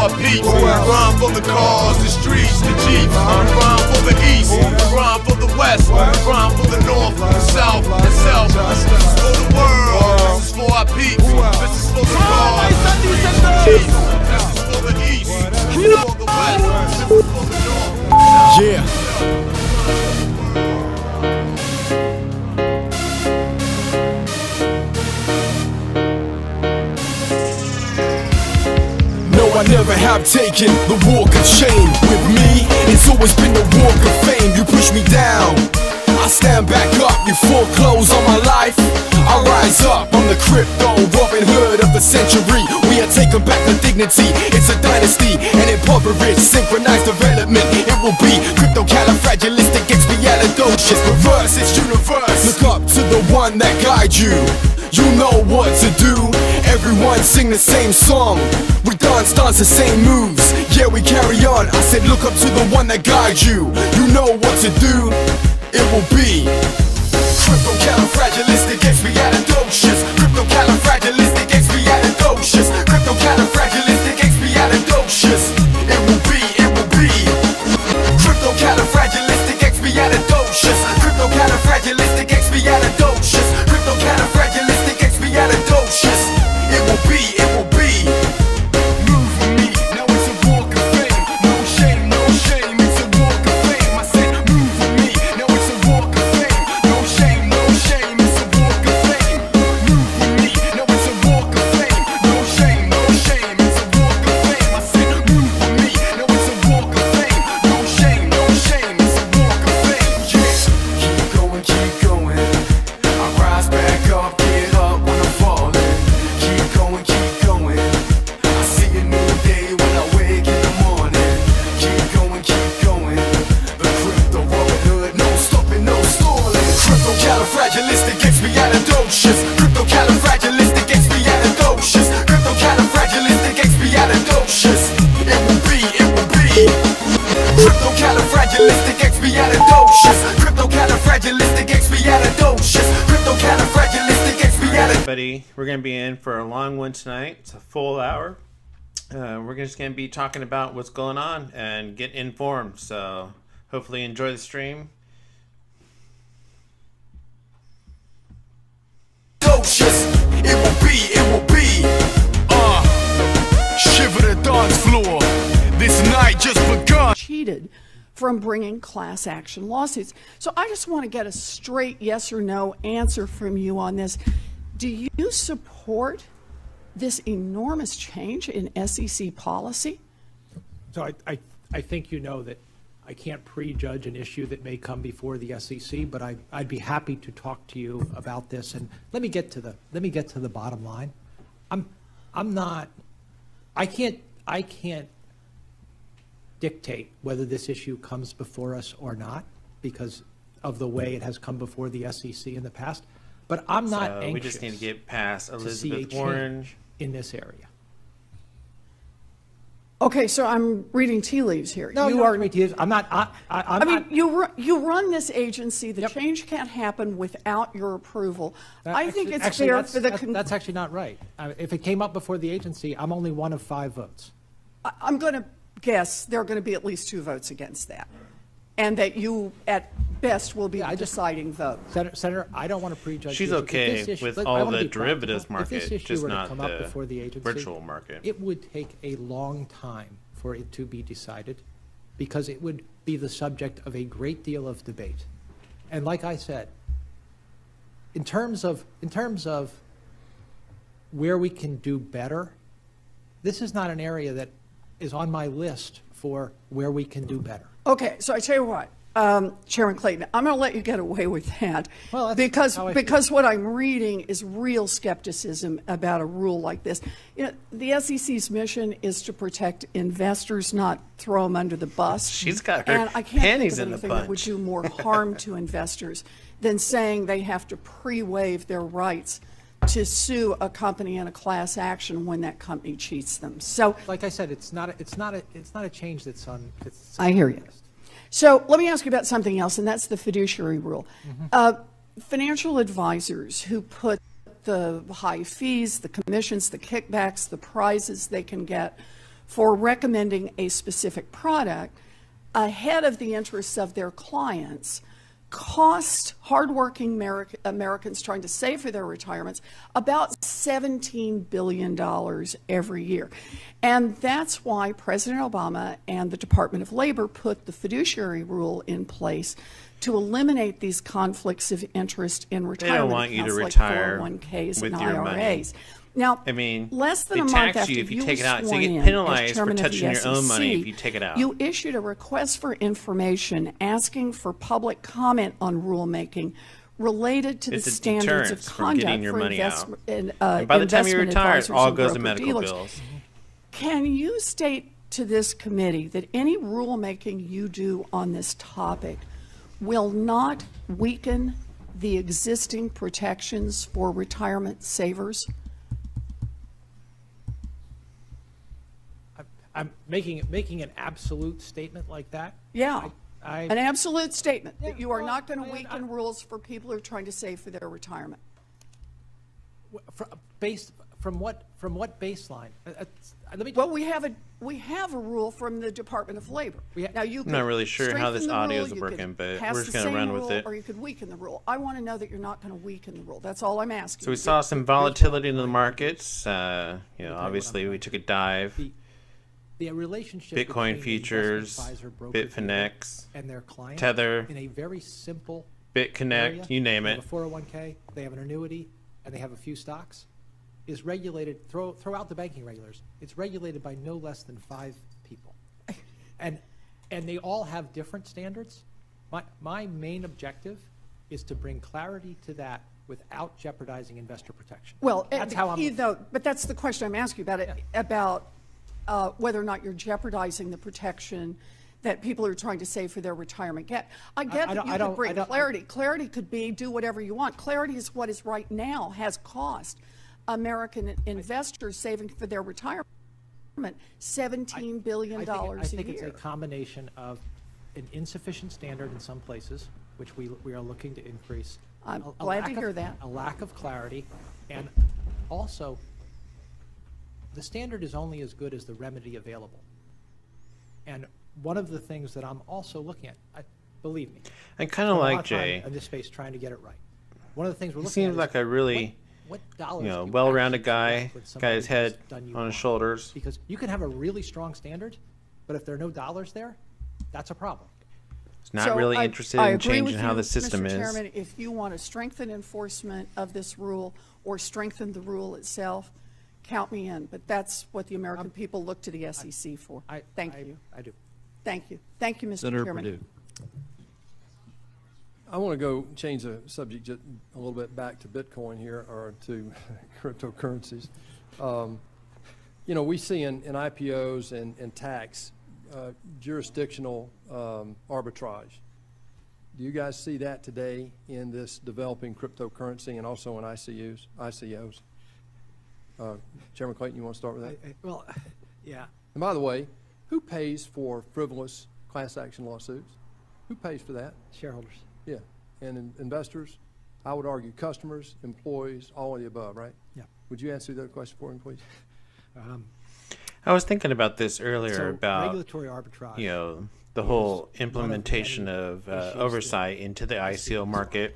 our peeps. Rhyme for the cars, the streets, the jeeps. Rhyme for the east, rhyme for the west. Rhyme for the north, the south, the south. This is for the world, this is for our peeps. This is for the cars, the streets, the jeeps. This is for the east, this is for the west. This is for the north. Yeah. I never have taken the walk of shame. With me, it's always been the walk of fame. You push me down, I stand back up. You foreclose on my life, I rise up. I'm the crypto Robin Hood of the century. We are taking back the dignity. It's a dynasty, an impoverished, synchronized development. It will be crypto-califragilistic, expialidocious. Reverse, it's universe. Look up to the one that guides you. You know what to do. Everyone sing the same song. We dance the same moves. Yeah, we carry on. I said look up to the one that guides you. You know what to do. It will be crypto-califragilistic, expialidocious. Crypto-califragilistic, expialidocious. Crypto-califragilistic, expialidocious. It will be crypto-califragilistic, expialidocious. Crypto-califragilistic, expialidocious. Crypto-califragilistic, expialidocious. It will be move for me. Now it's a walk of fame. No shame, it's a walk of fame. I said move for me. Now it's a walk of fame. No shame, it's a walk of fame. Move for me. Now it's a walk of fame. No shame, it's a walk of fame. I said move for me. Now it's a walk of fame. No shame, it's a walk of fame. Yeah. Keep going. I rise back up, get up when I'm falling. Keep going. I see a new day when I wake in the morning. Keep going. The crypto Robin Hood, no stopping, no stalling. Crypto-califragilistic, expialidocious. Crypto-califragilistic, expialidocious. Crypto-califragilistic, expialidocious. It will be crypto-califragilistic, expialidocious. Crypto-califragilistic, expialidocious. Crypto-califragilistic, expialidocious. Everybody, we're going to be in for a long one tonight. It's a full hour. We're just going to be talking about what's going on and get informed. So hopefully enjoy the stream. It will be shiver the dance floor. This night just begun. Cheated from bringing class action lawsuits. So I just want to get a straight yes or no answer from you on this. Do you support this enormous change in SEC policy? So I think you know that I can't prejudge an issue that may come before the SEC, but I'd be happy to talk to you about this. And let me get to the bottom line. I can't dictate whether this issue comes before us or not because of the way it has come before the SEC in the past. But I'm not anxious. We just need to get past Elizabeth to Warren in this area. Okay, so I'm reading tea leaves here. No, you are reading tea leaves. I'm not. I mean, you run this agency. The change can't happen without your approval. I think it's fair for the. That's actually not right. If it came up before the agency, I'm only one of 5 votes. I'm going to guess there are going to be at least 2 votes against that, and that you, at best, will be the deciding vote. Senator, I don't want to prejudge. She's okay with all the derivatives market, just not the virtual market. It would take a long time for it to be decided because it would be the subject of a great deal of debate. And like I said, in terms of where we can do better, this is not an area that is on my list for where we can do better. Okay, so I tell you what, Chairman Clayton, I'm going to let you get away with that because what I'm reading is real skepticism about a rule like this. You know, the SEC's mission is to protect investors, not throw them under the bus. She's got her and I can't panties think of in the anything bunch. that would do more harm to investors than saying they have to pre-waive their rights to sue a company in a class action when that company cheats them. So, like I said, it's not a change that's on. I hear you. So let me ask you about something else, and that's the fiduciary rule. Financial advisors who put the high fees, the commissions, the kickbacks, the prizes they can get for recommending a specific product ahead of the interests of their clients cost hardworking Americans trying to save for their retirements about $17 billion every year. And that's why President Obama and the Department of Labor put the fiduciary rule in place to eliminate these conflicts of interest in retirement. They don't want you to accounts retire like 401ks with and your IRAs. money. Now, I mean, less than they a month tax after you if you take were it out. So sworn you get in penalized as for chairman of the touching your own money SEC, if you take it out. You issued a request for information asking for public comment on rulemaking related to the It's a standards of deterrence from conduct getting your for money out. and by the time you investment retire, it advisors all and goes to medical broker-dealers. bills. Can you state to this committee that any rulemaking you do on this topic will not weaken the existing protections for retirement savers? I'm making an absolute statement like that. Yeah. An absolute statement that you are well, not going to weaken rules for people who are trying to save for their retirement. From what baseline? Let me. Well, we have a rule from the Department of Labor. Now you I'm not really sure how this audio is you working, could but pass we're just the going to same run with rule, it. or you could weaken the rule. I want to know that you're not going to weaken the rule. That's all I'm asking. So we saw some volatility in the markets. Obviously we took a dive. The relationship Bitcoin between futures, investment advisor, broker-dealer, Bitfinex, and their client Tether, in a very simple BitConnect, area, you name they it. have a 401k, they have an annuity, and they have a few stocks, is regulated, throw out the banking regulators, it's regulated by no less than 5 people. And they all have different standards. My main objective is to bring clarity to that without jeopardizing investor protection. Well, that's how I'm. But that's the question I'm asking about about whether or not you're jeopardizing the protection that people are trying to save for their retirement get. I get that you could bring clarity. Clarity could be do whatever you want. Clarity is what is right now has cost American investors saving for their retirement $17 billion a year. I think it's a combination of an insufficient standard in some places, which we are looking to increase. I'm glad to hear that. A lack of clarity, and also the standard is only as good as the remedy available. And one of the things that I'm also looking at, believe me, I kind of like Jay. In this space, trying to get it right. One of the things we're He looking at seems like a really, what dollars well-rounded guy. Got his head on his shoulders. Because you can have a really strong standard, but if there are no dollars there, that's a problem. He's not really interested in changing how the system Mr. is. Chairman, if you want to strengthen enforcement of this rule or strengthen the rule itself, count me in. But that's what the American people look to the SEC for. Thank you. I do. Thank you. Thank you, Mr. Senator Chairman. Perdue. I want to go change the subject just a little bit back to Bitcoin here, or to cryptocurrencies. We see in IPOs and tax jurisdictional arbitrage. Do you guys see that today in this developing cryptocurrency and also in ICOs? Chairman Clayton, you want to start with that? Well, yeah. And by the way, who pays for frivolous class action lawsuits? Who pays for that? Shareholders. Yeah, and investors, I would argue customers, employees, all of the above, right? Yeah. Would you answer that question for me, please? I was thinking about this earlier about regulatory arbitrage. The whole implementation of oversight into the ICO market.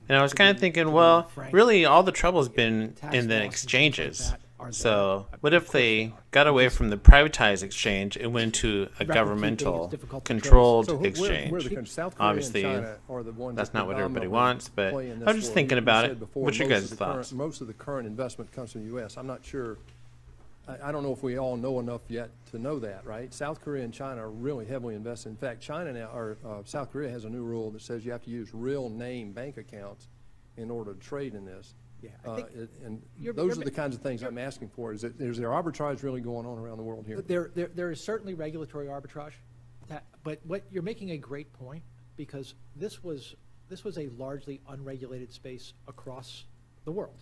And I was kind of thinking, well, really all the trouble has been in the exchanges. So what if they got away from the privatized exchange and went into a governmental controlled exchange? Obviously, that's not what everybody wants, but I was just thinking about it. What's your guys' thoughts? Most of the current investment comes from the U.S. I'm not sure. I don't know if we all know enough yet to know that, right? South Korea and China are really heavily invested. In fact, China now, or South Korea has a new rule that says you have to use real name bank accounts in order to trade in this. Yeah, and those are the kinds of things I'm asking for. Is there arbitrage really going on around the world here? There is certainly regulatory arbitrage, but what you're making a great point, because this was a largely unregulated space across the world,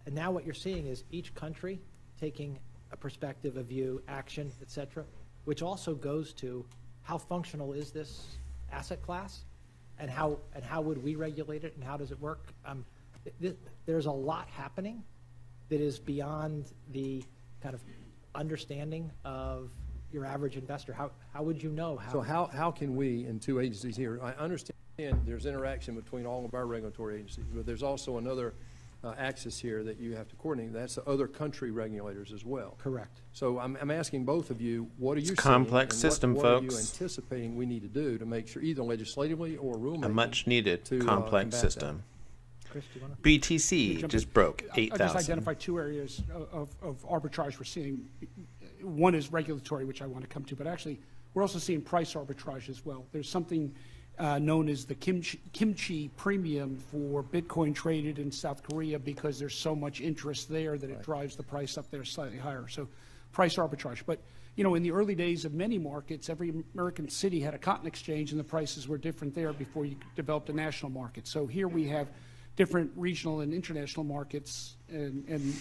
and now what you're seeing is each country taking a perspective, a view, action, etc., which also goes to how functional is this asset class, and how would we regulate it, and how does it work? There's a lot happening that is beyond the kind of understanding of your average investor? How would you know how? So how can we, in two agencies here, I understand there's interaction between all of our regulatory agencies, but there's also another axis here that you have to coordinate. That's the other country regulators as well. Correct. So I'm asking both of you, what are you seeing? Complex and system, what folks. are you anticipating we need to do to make sure, either legislatively or rulemaking? A much needed to, complex combat system. Chris, do you want to? BTC just broke I'll just 8,000. identify two areas of arbitrage we're seeing. One is regulatory, which I want to come to, but actually, we're also seeing price arbitrage as well. There's something known as the kimchi premium for Bitcoin traded in South Korea because there's so much interest there that it drives the price up there slightly higher. So price arbitrage. But, you know, in the early days of many markets, every American city had a cotton exchange and the prices were different there before you developed a national market. So here we have different regional and international markets, and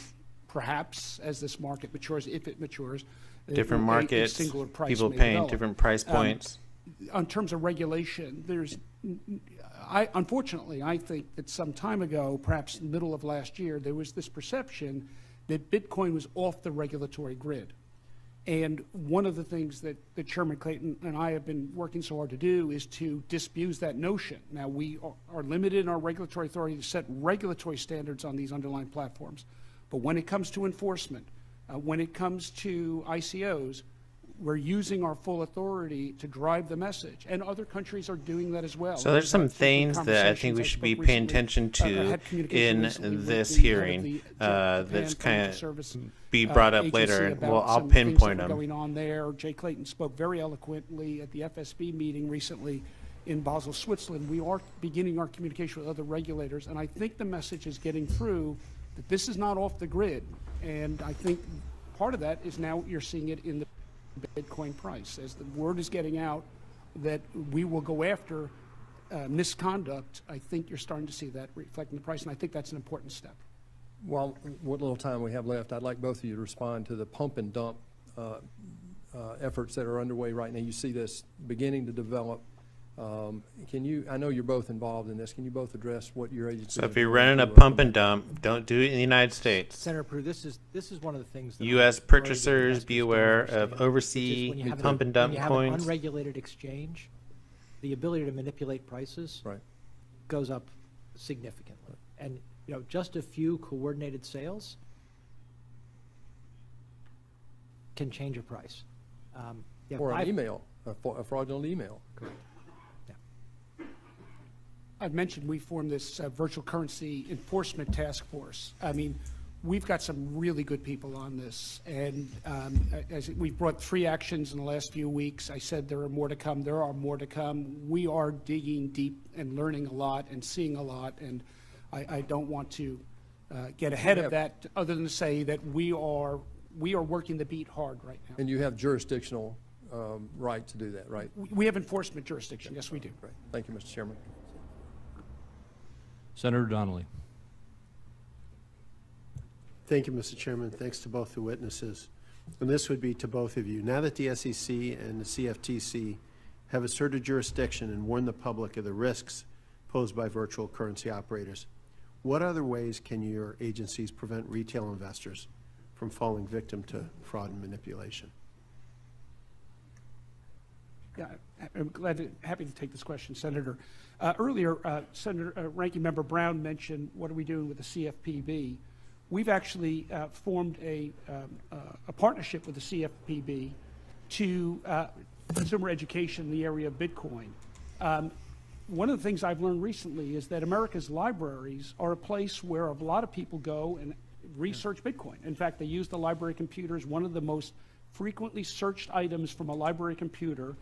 perhaps as this market matures, if it matures, Different markets, a singular price people may paying develop. different price points. In terms of regulation, unfortunately, I think that some time ago, perhaps middle of last year, there was this perception that Bitcoin was off the regulatory grid. And one of the things that Chairman Clayton and I have been working so hard to do is to disabuse that notion. Now, we are limited in our regulatory authority to set regulatory standards on these underlying platforms. But when it comes to enforcement, when it comes to ICOs, we're using our full authority to drive the message, and other countries are doing that as well. So there's some things that I think we should be paying attention to in this hearing that's kind of be brought up later. Well, I'll pinpoint them. Going on there. Jay Clayton spoke very eloquently at the FSB meeting recently in Basel, Switzerland. We are beginning our communication with other regulators, and I think the message is getting through that this is not off the grid. And I think part of that is now you're seeing it in the Bitcoin price. As the word is getting out that we will go after misconduct, I think you're starting to see that reflecting the price, and I think that's an important step. Well, what little time we have left, I'd like both of you to respond to the pump and dump efforts that are underway right now. You see this beginning to develop. Can you, I know you're both involved in this, can you both address what your agency? So if you're running a pump and dump, don't do it in the United States. Senator Perdue, this is one of the things that U.S. purchasers, be aware of overseas pump and dump when you have coins. an unregulated exchange, the ability to manipulate prices goes up significantly. And you know, just a few coordinated sales can change a price. Or an email, a fraudulent email. Correct. I've mentioned we formed this virtual currency enforcement task force. I mean, we've got some really good people on this, and as we've brought 3 actions in the last few weeks. I said there are more to come. There are more to come. We are digging deep and learning a lot and seeing a lot, and I don't want to get ahead of that other than to say that we are working the beat hard right now. And you have jurisdictional right to do that, right? We have enforcement jurisdiction. Yes, we do. Right. Thank you, Mr. Chairman. Senator Donnelly. Thank you, Mr. Chairman. Thanks to both the witnesses. And this would be to both of you. Now that the SEC and the CFTC have asserted jurisdiction and warned the public of the risks posed by virtual currency operators, what other ways can your agencies prevent retail investors from falling victim to fraud and manipulation? Yeah, I'm happy to take this question, Senator. Earlier, Ranking Member Brown mentioned what are we doing with the CFPB. We've actually formed a partnership with the CFPB to consumer education in the area of Bitcoin. One of the things I've learned recently is that America's libraries are a place where a lot of people go and research Bitcoin. In fact, they use the library computers. One of the most frequently searched items from a library computer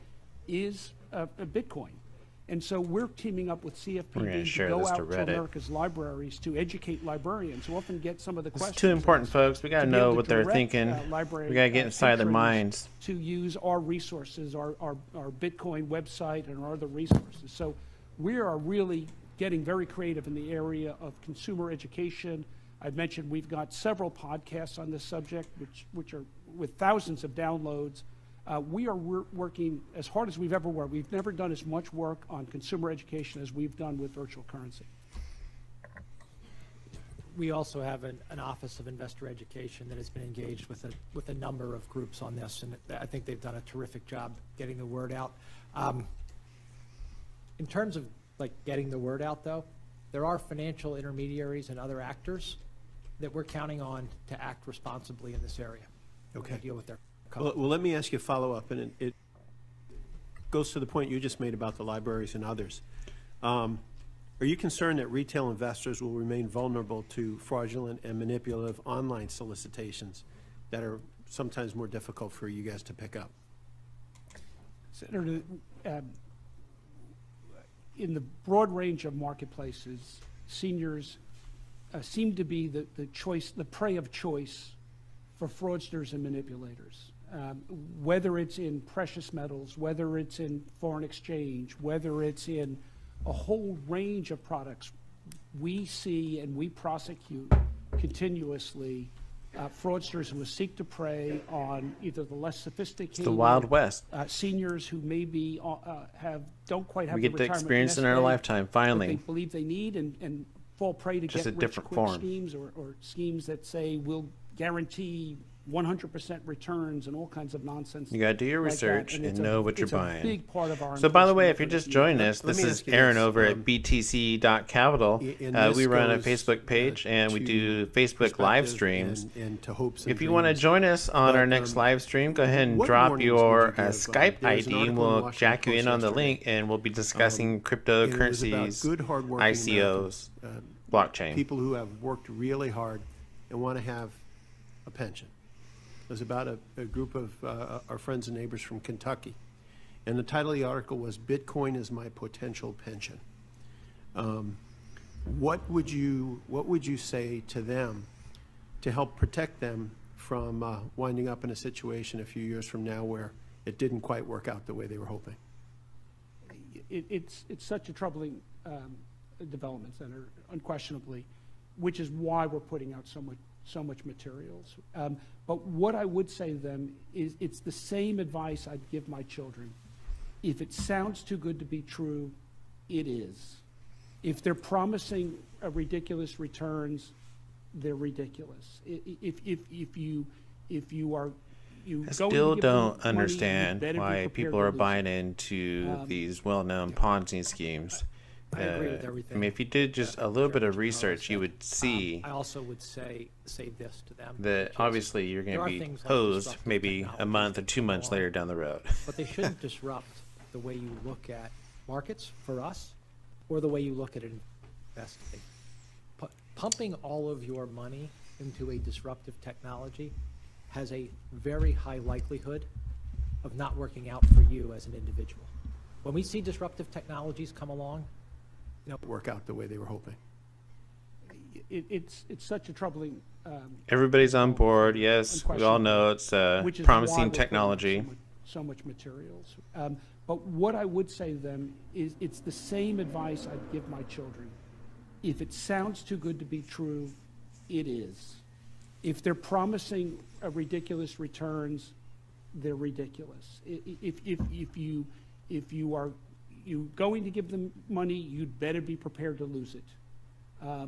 is a Bitcoin. And so we're teaming up with CFPB to go out to America's libraries to educate librarians who often get some of the questions. It's too important, folks. We got to know what they're thinking. We got to get inside their minds. To use our resources, our Bitcoin website and our other resources. So we are really getting very creative in the area of consumer education. I've mentioned we've got several podcasts on this subject, which are with thousands of downloads. We are working as hard as we've ever worked. We've never done as much work on consumer education as we've done with virtual currency. We also have an Office of Investor Education that has been engaged with a number of groups on this, and I think they've done a terrific job getting the word out. In terms of like getting the word out, though, there are financial intermediaries and other actors that we're counting on to act responsibly in this area. Okay. Deal with their Well, let me ask you a follow-up, and it goes to the point you just made about the libraries and others. Are you concerned that retail investors will remain vulnerable to fraudulent and manipulative online solicitations that are sometimes more difficult for you guys to pick up? Senator, in the broad range of marketplaces, seniors seem to be the prey of choice for fraudsters and manipulators. Whether it's in precious metals, whether it's in foreign exchange, whether it's in a whole range of products, we see and we prosecute continuously fraudsters who seek to prey on either the less sophisticated, It's the Wild West. Seniors who maybe don't quite have We the get to retirement experience in our nest egg lifetime, finally. that they believe they need, and fall prey to Just a get rich different quick form. schemes or schemes that say we'll guarantee 100% returns and all kinds of nonsense. You got to do your like research that. and know what you're It's a buying. big part of our So, by the way, enforcement if you're effort just as joining well. us, Let this me is ask you Aaron this, over at BTC.Capital. and We this run a goes, Facebook page and we to do Facebook live perspective streams. and to hopes and If you want to dreams. join us on But, our next live stream, go ahead and what drop warnings your would you give? Skype There was an ID and article in we'll Washington jack you in Post on the yesterday. link and we'll be discussing And it was about cryptocurrencies, good, hardworking ICOs, Americans, blockchain. people who have worked really hard and want to have a pension. It was about a group of our friends and neighbors from Kentucky. And the title of the article was, "Bitcoin is my potential pension." What would you say to them to help protect them from winding up in a situation a few years from now where it didn't quite work out the way they were hoping? It's such a troubling development, Senator, unquestionably, which is why we're putting out so much materials. But what I would say to them is it's the same advice I'd give my children. If it sounds too good to be true, it is. If they're promising ridiculous returns, they're ridiculous. If you are I still don't understand why people are buying into these well-known Ponzi schemes. I agree with everything. I mean, if you did just a little bit of research, you said. would see I also would say this to them. that which is, obviously you're going there to are be things like hosed disruptive maybe a technologies month or that 2 come months along, later down the road. But they shouldn't disrupt the way you look at markets for us or the way you look at investing. Pumping all of your money into a disruptive technology has a very high likelihood of not working out for you as an individual. When we see disruptive technologies come along, Work out the way they were hoping. It's such a troubling. Everybody's on board. Yes, we all know it's which is why promising we're putting technology. so much materials. But what I would say to them is it's the same advice I'd give my children. If it sounds too good to be true, it is. If they're promising ridiculous returns, they're ridiculous. If you are going to give them money, you'd better be prepared to lose it. I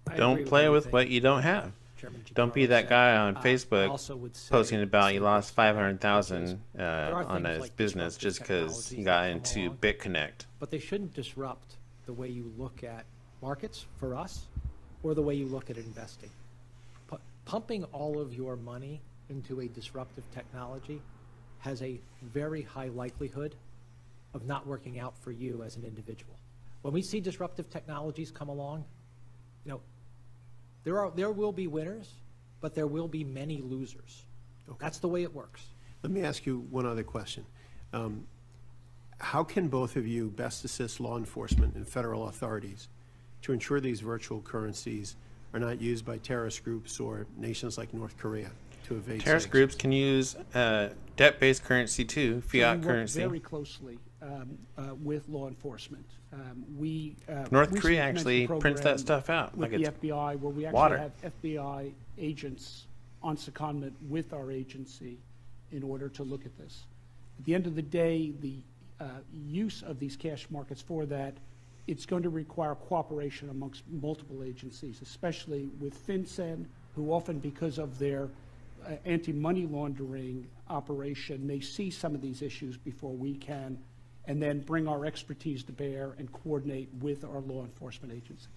agree Don't play with everything. what you don't have. Chairman Don't be Giancarlo that said. guy on I Facebook also would say- posting about say you lost this, 500,000 there are on things his like business disruptive just because technologies he that got come into along. BitConnect. But they shouldn't disrupt the way you look at markets for us or the way you look at investing. Pumping all of your money into a disruptive technology has a very high likelihood of not working out for you as an individual. When we see disruptive technologies come along, there will be winners, but there will be many losers. Okay. That's the way it works. Let me ask you one other question. How can both of you best assist law enforcement and federal authorities to ensure these virtual currencies are not used by terrorist groups or nations like North Korea to evade Terrorist sanctions? groups can use debt-based currency too, So we fiat work currency. very closely with law enforcement. North recently Korea commenced actually a prints that program stuff out with like the it's FBI, where we actually water. have FBI agents on secondment with our agency in order to look at this. At the end of the day, the use of these cash markets for that it's going to require cooperation amongst multiple agencies, especially with FinCEN, who often, because of their anti-money laundering operation, may see some of these issues before we can, and then bring our expertise to bear and coordinate with our law enforcement agencies.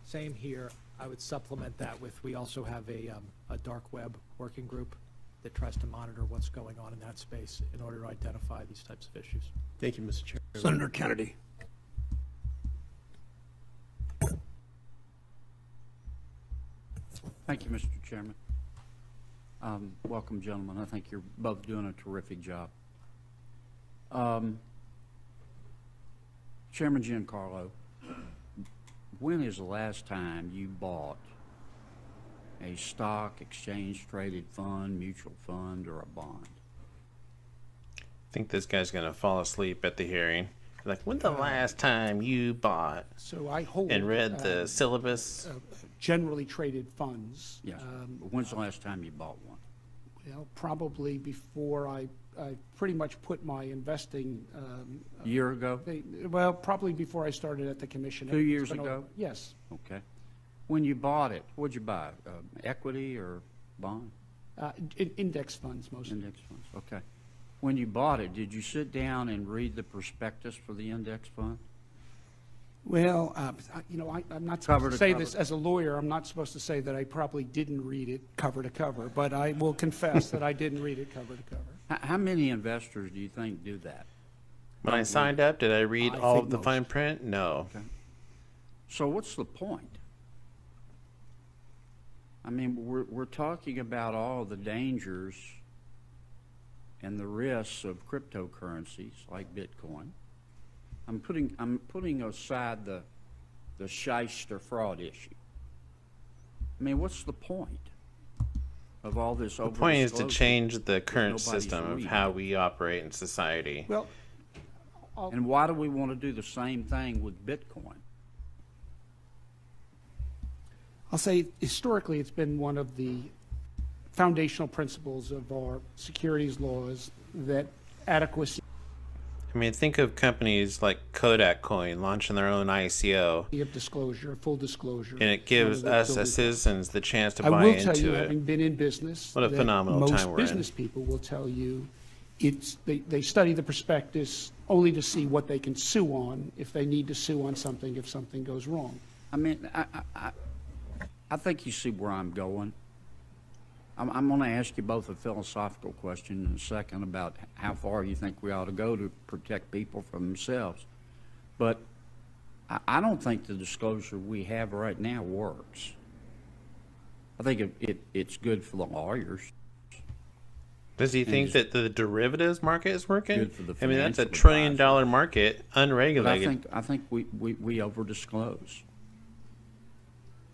Same here. I would supplement that with, we also have a dark web working group that tries to monitor what's going on in that space in order to identify these types of issues. Thank you, Mr. Chairman. Senator Kennedy. Thank you, Mr. Chairman. Welcome, gentlemen. I think you're both doing a terrific job. Chairman Giancarlo, when is the last time you bought a stock, exchange-traded fund, mutual fund, or a bond? I think this guy's going to fall asleep at the hearing. Like, when's the last time you bought So I hold and read the syllabus? generally traded funds. Yes. When's the last time you bought one? Well, probably before I pretty much put my investing. A year ago? Well, probably before I started at the commission. 2 years It's been ago? Yes. Okay. When you bought it, what'd you buy? Equity or bond? Index funds mostly. Index funds, okay. When you bought it, did you sit down and read the prospectus for the index fund? Well, you know, I'm not Cover supposed to to say cover. this as a lawyer. I'm not supposed to say that I probably didn't read it cover to cover, but I will confess that I didn't read it cover to cover. How many investors do you think do that? When I signed up, did I read I all think of the most. fine print? No. Okay. So what's the point? I mean, we're talking about all the dangers and the risks of cryptocurrencies like Bitcoin. I'm putting aside the shyster fraud issue. I mean, what's the point of all this? The point is to over-disclosure change the that current nobody's system of reading? how we operate in society. Well, And why do we want to do the same thing with Bitcoin? I'll say historically it's been one of the foundational principles of our securities laws that adequacy I mean, think of companies like Kodak Coin launching their own ICO, of disclosure, full disclosure. and it gives one of the us as building citizens the chance to I buy will tell you, into having it. been in business, What a that phenomenal most time we're in. business people will tell you they study the prospectus only to see what they can sue on if they need to sue on something if something goes wrong. I mean, I think you see where I'm going. I'm going to ask you both a philosophical question in a second about how far you think we ought to go to protect people from themselves. But I don't think the disclosure we have right now works. I think it's good for the lawyers. Does he think that the derivatives market is working? Good for the I mean, that's a financial $1 trillion advisors. market, But unregulated. I think we over disclose.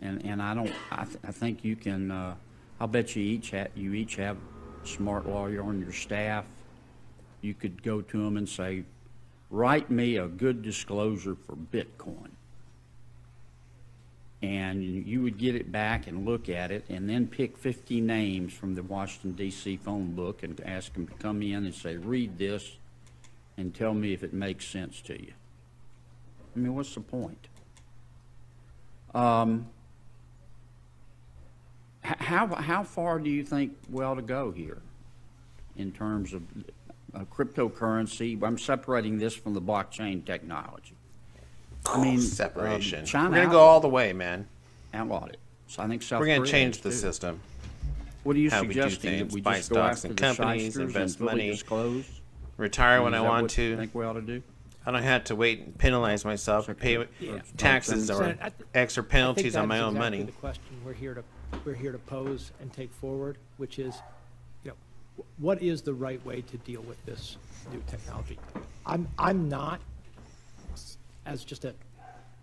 And I think you can. I'll bet you each have a smart lawyer on your staff. You could go to them and say, write me a good disclosure for Bitcoin. And you would get it back and look at it and then pick 50 names from the Washington, D.C. phone book and ask them to come in and say, read this and tell me if it makes sense to you. I mean, what's the point? How far do you think we ought to go here in terms of cryptocurrency? I'm separating this from the blockchain technology. I mean, Separation. China We're going to go all the way, man. outlawed it. So I think South We're going to Korea change has the too. system. What are you how we do suggesting? That things, we buy just go stocks after in the companies, shysters and invest fully money, disclose? Retire when Is I that want what to. you think we ought to do? I don't have to wait and penalize myself or pay taxes or Senator, extra penalties on my own exactly money. the question we're here to pose and take forward, which is, what is the right way to deal with this new technology? I'm not, as just a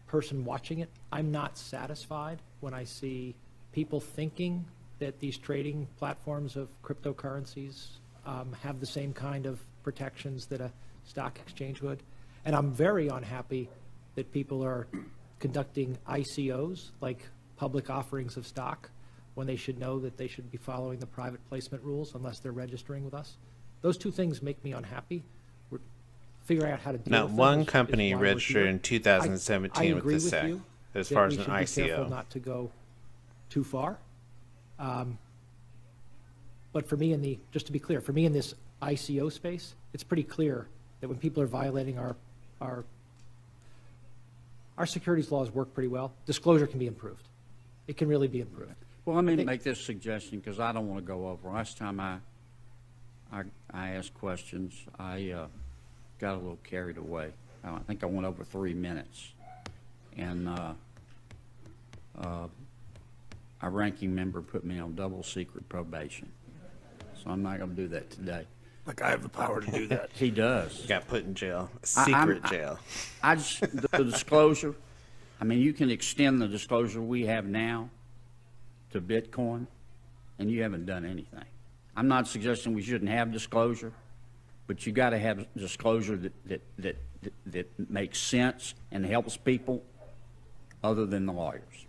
person watching it, I'm not satisfied when I see people thinking that these trading platforms of cryptocurrencies have the same kind of protections that a stock exchange would. And I'm very unhappy that people are conducting ICOs, like public offerings of stock, when they should know that they should be following the private placement rules unless they're registering with us. Those two things make me unhappy. figuring out how to deal Not with them one is company why we're registered here. in 2017 I with agree the with SEC you as that far we as an should be careful ICO. not to go too far. But for me, just to be clear, for me in this ICO space, it's pretty clear that when people are violating our securities laws work pretty well. Disclosure can be improved. It can really be improved. Well, let me make this suggestion because I don't want to go over. Last time I asked questions, I got a little carried away. I think I went over 3 minutes. And our ranking member put me on double secret probation. So I'm not going to do that today. Like I have the power to do that. He does. Got put in jail, secret jail. I just, the disclosure, I mean, you can extend the disclosure we have now to Bitcoin, and you haven't done anything. I'm not suggesting we shouldn't have disclosure, but you got to have disclosure that makes sense and helps people other than the lawyers.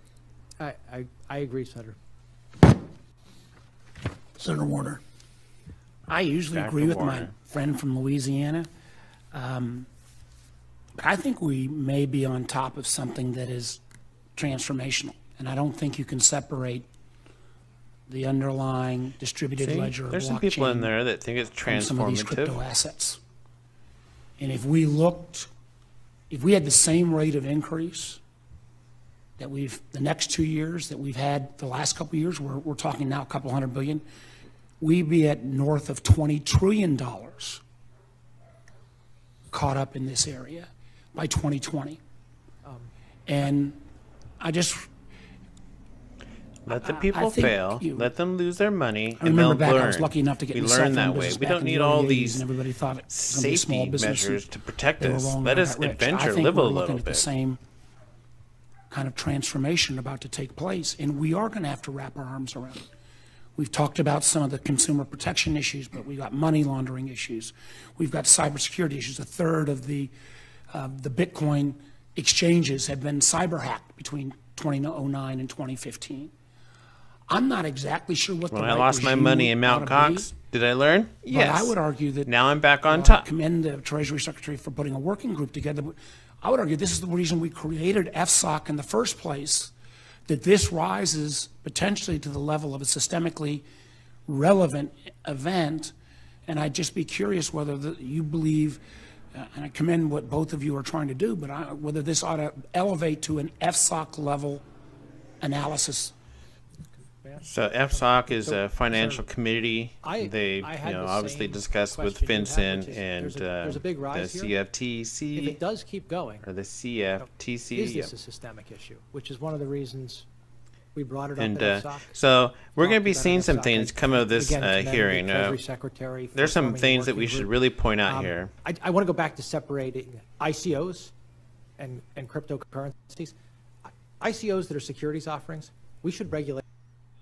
I agree, Senator. Senator Warner. I usually Dr. agree with my Warner. friend from Louisiana. But I think we may be on top of something that is transformational. And I don't think you can separate the underlying distributed See, ledger or there's blockchain some people in there that think it's from some of these crypto transformative. assets. And if we had the same rate of increase that the next 2 years that we've had the last couple of years, we're talking now a couple $100 billion, we'd be at north of $20 trillion caught up in this area by 2020. And I just, Let the people think fail. Let them lose their money, I and they'll remember back, learn. I was lucky enough to get we in the cell learn phone that way. business We back don't in the need all early 80s, these and everybody thought it was gonna be a small safety business, measures and to protect they were us. wrong Let and us got rich. adventure, I think live a we're little looking at the bit. same kind of transformation about to take place, and we are going to have to wrap our arms around it. We've talked about some of the consumer protection issues, but we've got money laundering issues. We've got cybersecurity issues. A third of the Bitcoin exchanges have been cyber hacked between 2009 and 2015. I'm not exactly sure what When the I right lost my regime money in ought Mount to Cox, did I learn? be, Yes. but I would argue that Now I'm back on I top. commend the Treasury Secretary for putting a working group together. But I would argue this is the reason we created FSOC in the first place, that this rises potentially to the level of a systemically relevant event. And I'd just be curious whether you believe, and I commend what both of you are trying to do, but whether this ought to elevate to an FSOC level analysis. So FSOC is a financial committee. They, I had the obviously same discussed with question you had, FinCEN which is and there's a big rise the here. CFTC If it does keep going, or the CFTC. is yep. this a systemic issue? Which is one of the reasons we brought it up And at FSOC. so we're going to Talked be about it seeing at some FSOC. things come out of this Again, commend the hearing. Treasury Secretary for There's some forming a things that working we should group. really point out here. I want to go back to separating ICOs and cryptocurrencies. ICOs that are securities offerings, we should regulate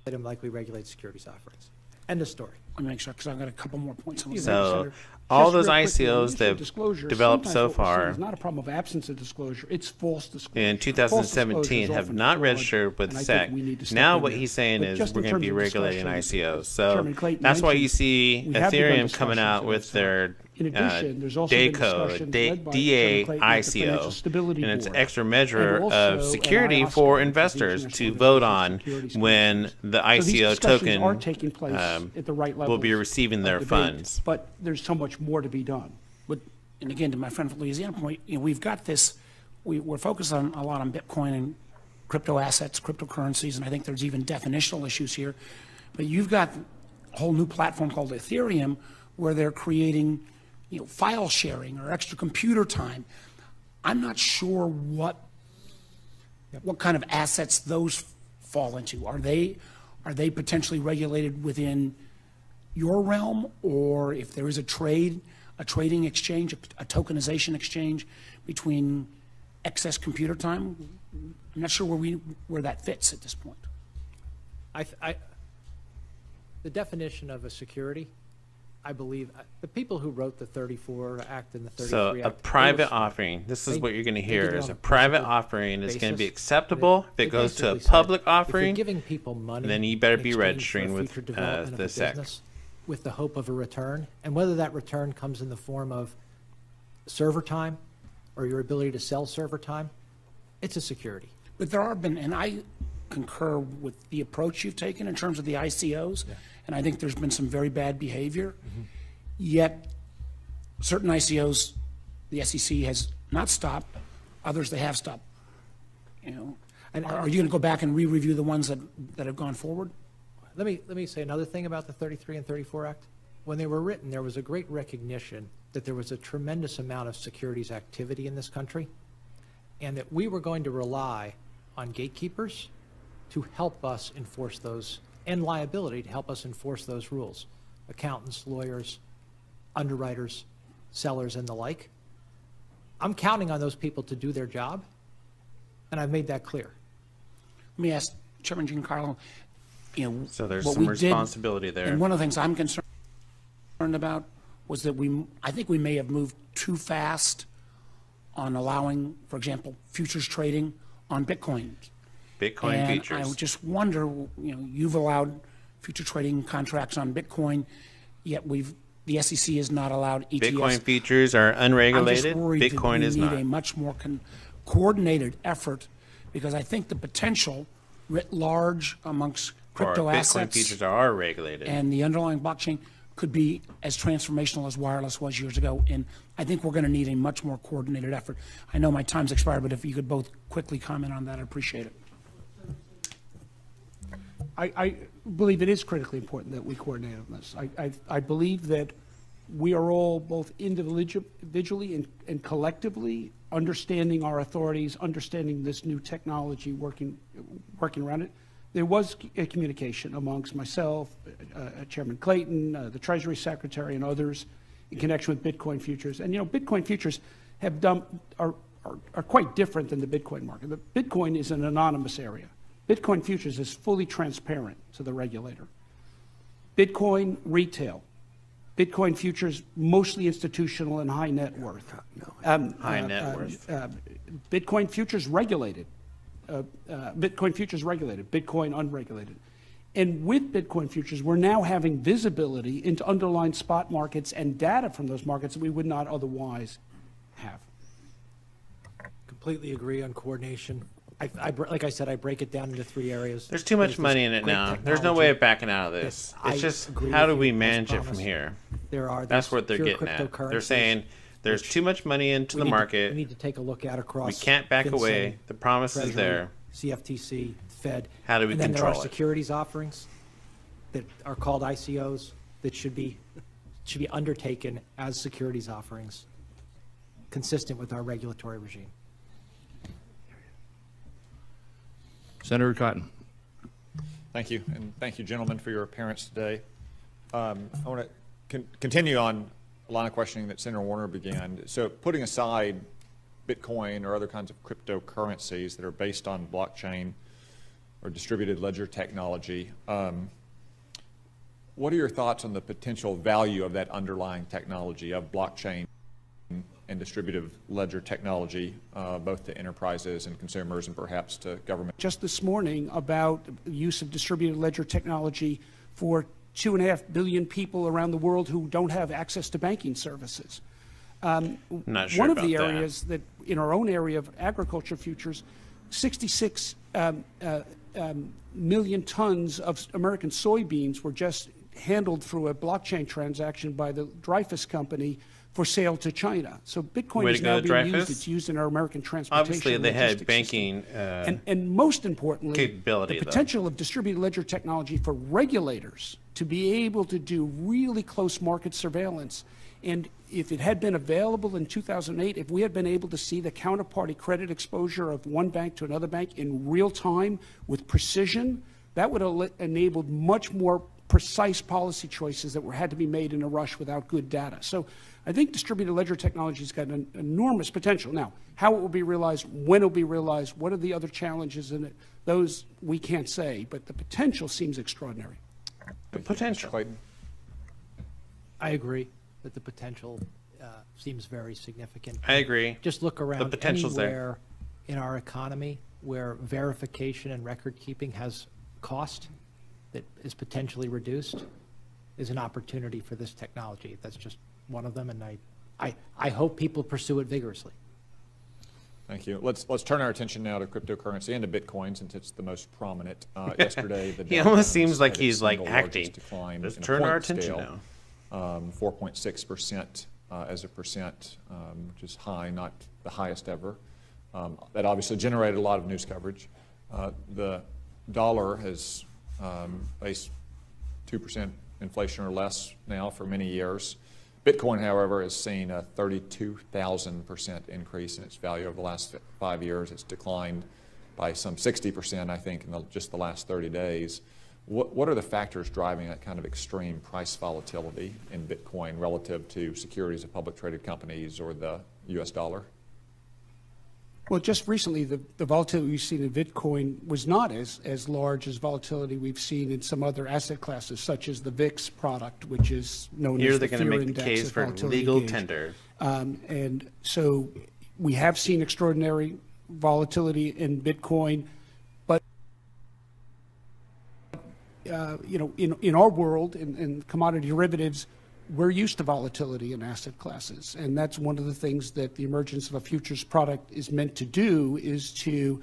them like we regulate securities offerings. End of story. Let me make sure, because I've got a couple more points. I wanna make. So Senator, all just those real quickly, on the ICOs issue of that have disclosure, developed sometimes so what we're seeing far is not a problem of absence of disclosure, it's false disclosure. in False 2017 disclosure is have often not fraud, registered with and I SEC. think we need to step Now in what there. he's saying But is just we're in going to be terms of regulating discussion, ICOs. So Chairman Clayton that's why you mentioned see we have begun Ethereum coming out discussions with at their In addition, there's also been DACO, discussions led by DA Chairman Clayton at the Financial ICO, Stability and it's Board. an extra measure And of also security at for IOSCO, investors which is the to International vote Organization on of Securities when Commission. the So these ICO discussions token are taking place at the right will be levels receiving of their debate, funds. But there's so much more to be done. But, and again, to my friend from Louisiana point, we've got this, we're focused on a lot on Bitcoin and crypto assets, cryptocurrencies, and I think there's even definitional issues here. But you've got a whole new platform called Ethereum where they're creating, file sharing or extra computer time. I'm not sure what kind of assets those fall into. Are they potentially regulated within your realm, or if there is a trading exchange, a tokenization exchange between excess computer time? I'm not sure where that fits at this point. The definition of a security, I believe, the people who wrote the 34 Act and the 33 So Act. a private offering, this is what you're going to hear, did it is on a a private principled offering is going to be basis. acceptable if They it goes to a basically said, public if you're offering. giving people money, then you better in be exchange registering for with, future development of the a SEC. business with the hope of a return, and whether that return comes in the form of server time or your ability to sell server time, it's a security. But there have been, and I concur with the approach you've taken in terms of the ICOs, and I think there's been some very bad behavior. Yet, certain ICOs, the SEC has not stopped, others they have stopped. You know, are you going to go back and re-review the ones that have gone forward? Let me say another thing about the 33 and 34 Act. When they were written, there was a great recognition that there was a tremendous amount of securities activity in this country, and that we were going to rely on gatekeepers to help us enforce those, and liability to help us enforce those rules. Accountants, lawyers, underwriters, sellers, and the like. I'm counting on those people to do their job, and I've made that clear. Let me ask Chairman Giancarlo, so there's what some we responsibility there. And one of the things I'm concerned about was that I think we may have moved too fast on allowing, for example, futures trading on Bitcoin. Bitcoin futures. I just wonder, you've allowed future trading contracts on Bitcoin, yet the SEC has not allowed ETFs. Bitcoin futures are unregulated. I'm just worried Bitcoin that is we need not. a much more coordinated effort, because I think the potential writ large amongst crypto Bitcoin assets futures are regulated. and the underlying blockchain could be as transformational as wireless was years ago. And I think we're going to need a much more coordinated effort. I know my time's expired, but if you could both quickly comment on that, I'd appreciate it. I believe it is critically important that we coordinate on this. I believe that we are all both individually and collectively understanding our authorities, understanding this new technology, working around it. There was a communication amongst myself, Chairman Clayton, the Treasury Secretary, and others in connection with Bitcoin futures. And Bitcoin futures are quite different than the Bitcoin market. The Bitcoin is an anonymous area. Bitcoin futures is fully transparent to the regulator. Bitcoin retail. Bitcoin futures, mostly institutional and high net worth. High net worth. Bitcoin futures regulated. Bitcoin futures regulated. Bitcoin unregulated. And with Bitcoin futures, we're now having visibility into underlying spot markets and data from those markets that we would not otherwise have. Completely agree on coordination. Like I said, I break it down into 3 areas. There's too much money in it now. There's no way of backing out of this. It's just, how do we manage it from here? That's what they're getting at. They're saying there's too much money into the market. We need to take a look at across. We can't back away. The promise is there. CFTC, Fed. How do we and then control there are it? securities offerings that are called ICOs that should be undertaken as securities offerings, consistent with our regulatory regime. Senator Cotton. Thank you, and thank you, gentlemen, for your appearance today. I want to continue on a line of questioning that Senator Warner began. So putting aside Bitcoin or other kinds of cryptocurrencies that are based on blockchain or distributed ledger technology, what are your thoughts on the potential value of that underlying technology of blockchain and distributed ledger technology, both to enterprises and consumers and perhaps to government? Just this morning about the use of distributed ledger technology for 2.5 billion people around the world who don't have access to banking services. Not sure one of about the that. areas that in our own area of agriculture futures, 66 million tons of American soybeans were just handled through a blockchain transaction by the Dreyfus Company for sale to China. So Bitcoin is now being used. It's used in our American transportation. Obviously, they had logistics banking and most importantly, capability, the potential of distributed ledger technology for regulators to be able to do really close market surveillance. And if it had been available in 2008, if we had been able to see the counterparty credit exposure of one bank to another bank in real time with precision, that would have enabled much more precise policy choices that had to be made in a rush without good data. So I think distributed ledger technology has got an enormous potential. Now, how it will be realized, when it will be realized, what are the other challenges in it, those we can't say, but the potential seems extraordinary. The potential. I agree that the potential seems very significant. I agree. Just look around The potential's there. anywhere in our economy where verification and record keeping has cost that is potentially reduced is an opportunity for this technology. That's just one of them, and I I hope people pursue it vigorously. Thank you. Let's turn our attention now to cryptocurrency and to Bitcoin, since it's the most prominent. Yesterday, the He Dow almost Jones seems like had its he's like single acting. largest decline Let's in a turn our point attention scale, now. 4.6% as a percent, which is high, not the highest ever. That obviously generated a lot of news coverage. The dollar has faced 2% inflation or less now for many years. Bitcoin, however, has seen a 32,000% increase in its value over the last 5 years. It's declined by some 60%, I think, in just the last 30 days. What are the factors driving that kind of extreme price volatility in Bitcoin relative to securities of public traded companies or the U.S. dollar? Well, just recently, the volatility we've seen in Bitcoin was not as large as volatility we've seen in some other asset classes, such as the VIX product, which is known Here as they're the going to fear make the index case of for volatility legal gauge. tender. And so we have seen extraordinary volatility in Bitcoin, but in our world, in commodity derivatives, we're used to volatility in asset classes, and that's one of the things that the emergence of a futures product is meant to do, is to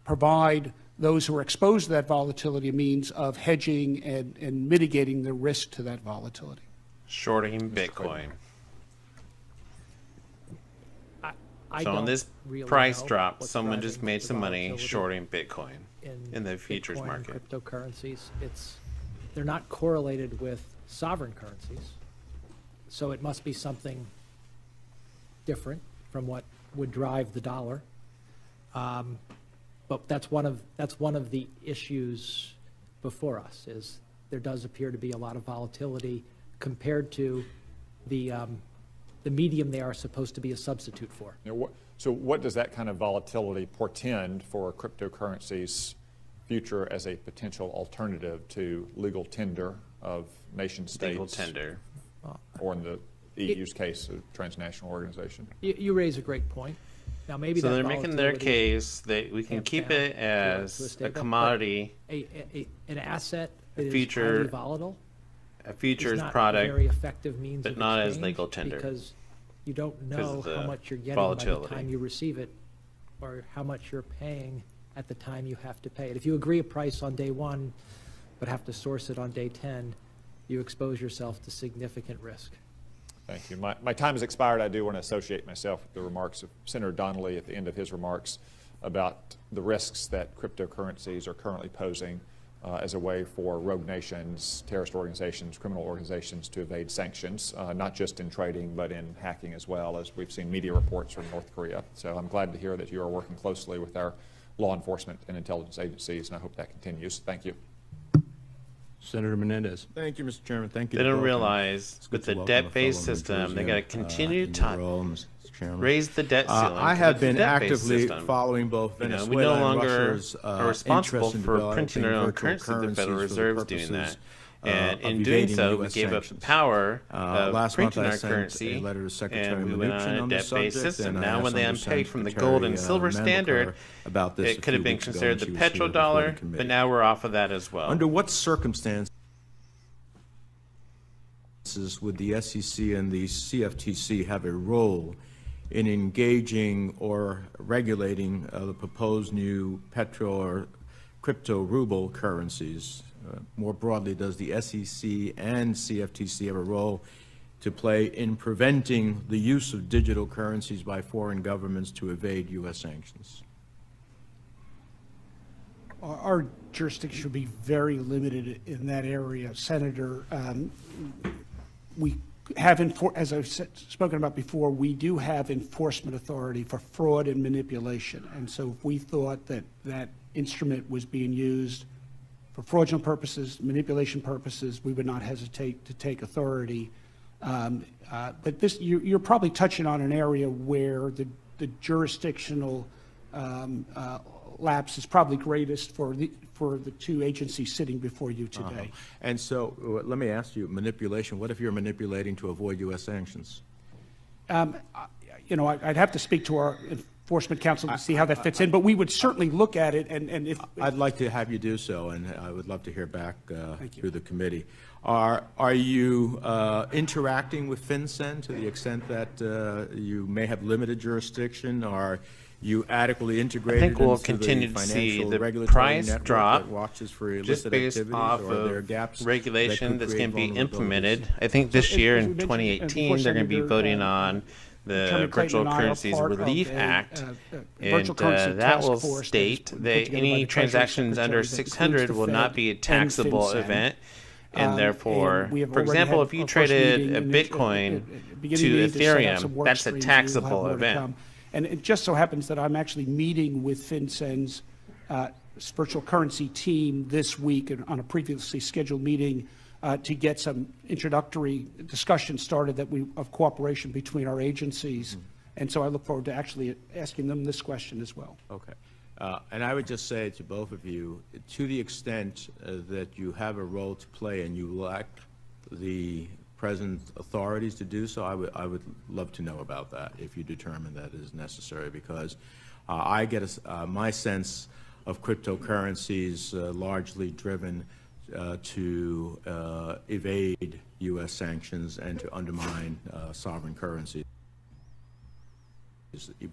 provide those who are exposed to that volatility a means of hedging and mitigating the risk to that volatility. Shorting Bitcoin. I So on don't this really price know drop, what's someone just driving made the some money volatility shorting Bitcoin in the futures Bitcoin market. and cryptocurrencies. They're not correlated with sovereign currencies, so it must be something different from what would drive the dollar. But that's one of the issues before us, is there does appear to be a lot of volatility compared to the medium they are supposed to be a substitute for. So what does that kind of volatility portend for cryptocurrency's future as a potential alternative to legal tender of nation states? Legal tender. Or in the EU's case, a transnational organization. You raise a great point. Now maybe So that they're making their volatility case that we can tamped keep down it to as a stable, but commodity, an asset that is future- highly volatile. a futures is not product, a very effective means but of not as exchange, legal tender. because you don't Because know of how the much you're getting volatility. by the time you receive it, or how much you're paying at the time you have to pay it. If you agree a price on day one, but have to source it on day 10, you expose yourself to significant risk. Thank you. My time has expired. I do want to associate myself with the remarks of Senator Donnelly at the end of his remarks about the risks that cryptocurrencies are currently posing as a way for rogue nations, terrorist organizations, criminal organizations to evade sanctions, not just in trading, but in hacking as well, as we've seen media reports from North Korea. So I'm glad to hear that you are working closely with our law enforcement and intelligence agencies, and I hope that continues. Thank you. Senator Menendez. Thank you, Mr. Chairman. Thank you. They to don't both. realize It's with good to the welcome a debt-based fellow system, they New got to Jersey, continue in to your role, Mr. Chairman. raise the debt ceiling. I to have the been debt-based actively system. following both We Venezuela no and longer Russia's are responsible interest in for printing our own developing currency. The Federal virtual Reserve's currencies doing that. for the And purposes in of doing evading so, we US gave up sanctions. power of Last month printing I our sent currency, a letter to Secretary and we went Mnuchin on a on this debt-based subject, system. and I Now, when they also unpegged from the Secretary, gold and silver Mandelstam standard, about this a it could have few been weeks ago considered when the she was here before the petrodollar, committee. but now we're off of that as well. Under what circumstances would the SEC and the CFTC have a role in engaging or regulating the proposed new petro or crypto ruble currencies? More broadly, does the SEC and CFTC have a role to play in preventing the use of digital currencies by foreign governments to evade U.S. sanctions? Our jurisdiction should be very limited in that area, Senator. We have, as I've spoken about before, we do have enforcement authority for fraud and manipulation. And so if we thought that that instrument was being used for fraudulent purposes, manipulation purposes, we would not hesitate to take authority. But this, you're probably touching on an area where the jurisdictional lapse is probably greatest for the two agencies sitting before you today. And so let me ask you, manipulation, what if you're manipulating to avoid U.S. sanctions? You know, I'd have to speak to our Enforcement Council to see how that fits in, but we would certainly look at it, and if... I'd like to have you do so, and I would love to hear back through the committee. Are you interacting with FinCEN to the extent that you may have limited jurisdiction? Are you adequately integrated I think we'll into continue the to see financial the regulatory price network drop that watches for just illicit based activities, off or are there of gaps regulation that that's could going to be create implemented. vulnerabilities? I think this So, year as in we mentioned, 2018 they're going to be Senator, voting on the Chairman Clayton Virtual and I are Currencies part of Relief a, Act, virtual and currency that task will force that is state put that together by any the Treasury transactions under Secretary that includes 600 the will Fed not be a and taxable FinCEN. event. And And therefore, we have for already example, had if you our first traded meeting a in Bitcoin beginning to meeting set up some Ethereum, work that's a streams. We will have taxable more to event. come. And it just so happens that I'm actually meeting with FinCEN's virtual currency team this week on a previously scheduled meeting to get some introductory discussion started of cooperation between our agencies. And so I look forward to actually asking them this question as well. Okay. And I would just say to both of you, to the extent that you have a role to play and you lack the present authorities to do so, I would love to know about that if you determine that is necessary, because I get my sense of cryptocurrencies largely driven to evade U.S. sanctions and to undermine sovereign currencies.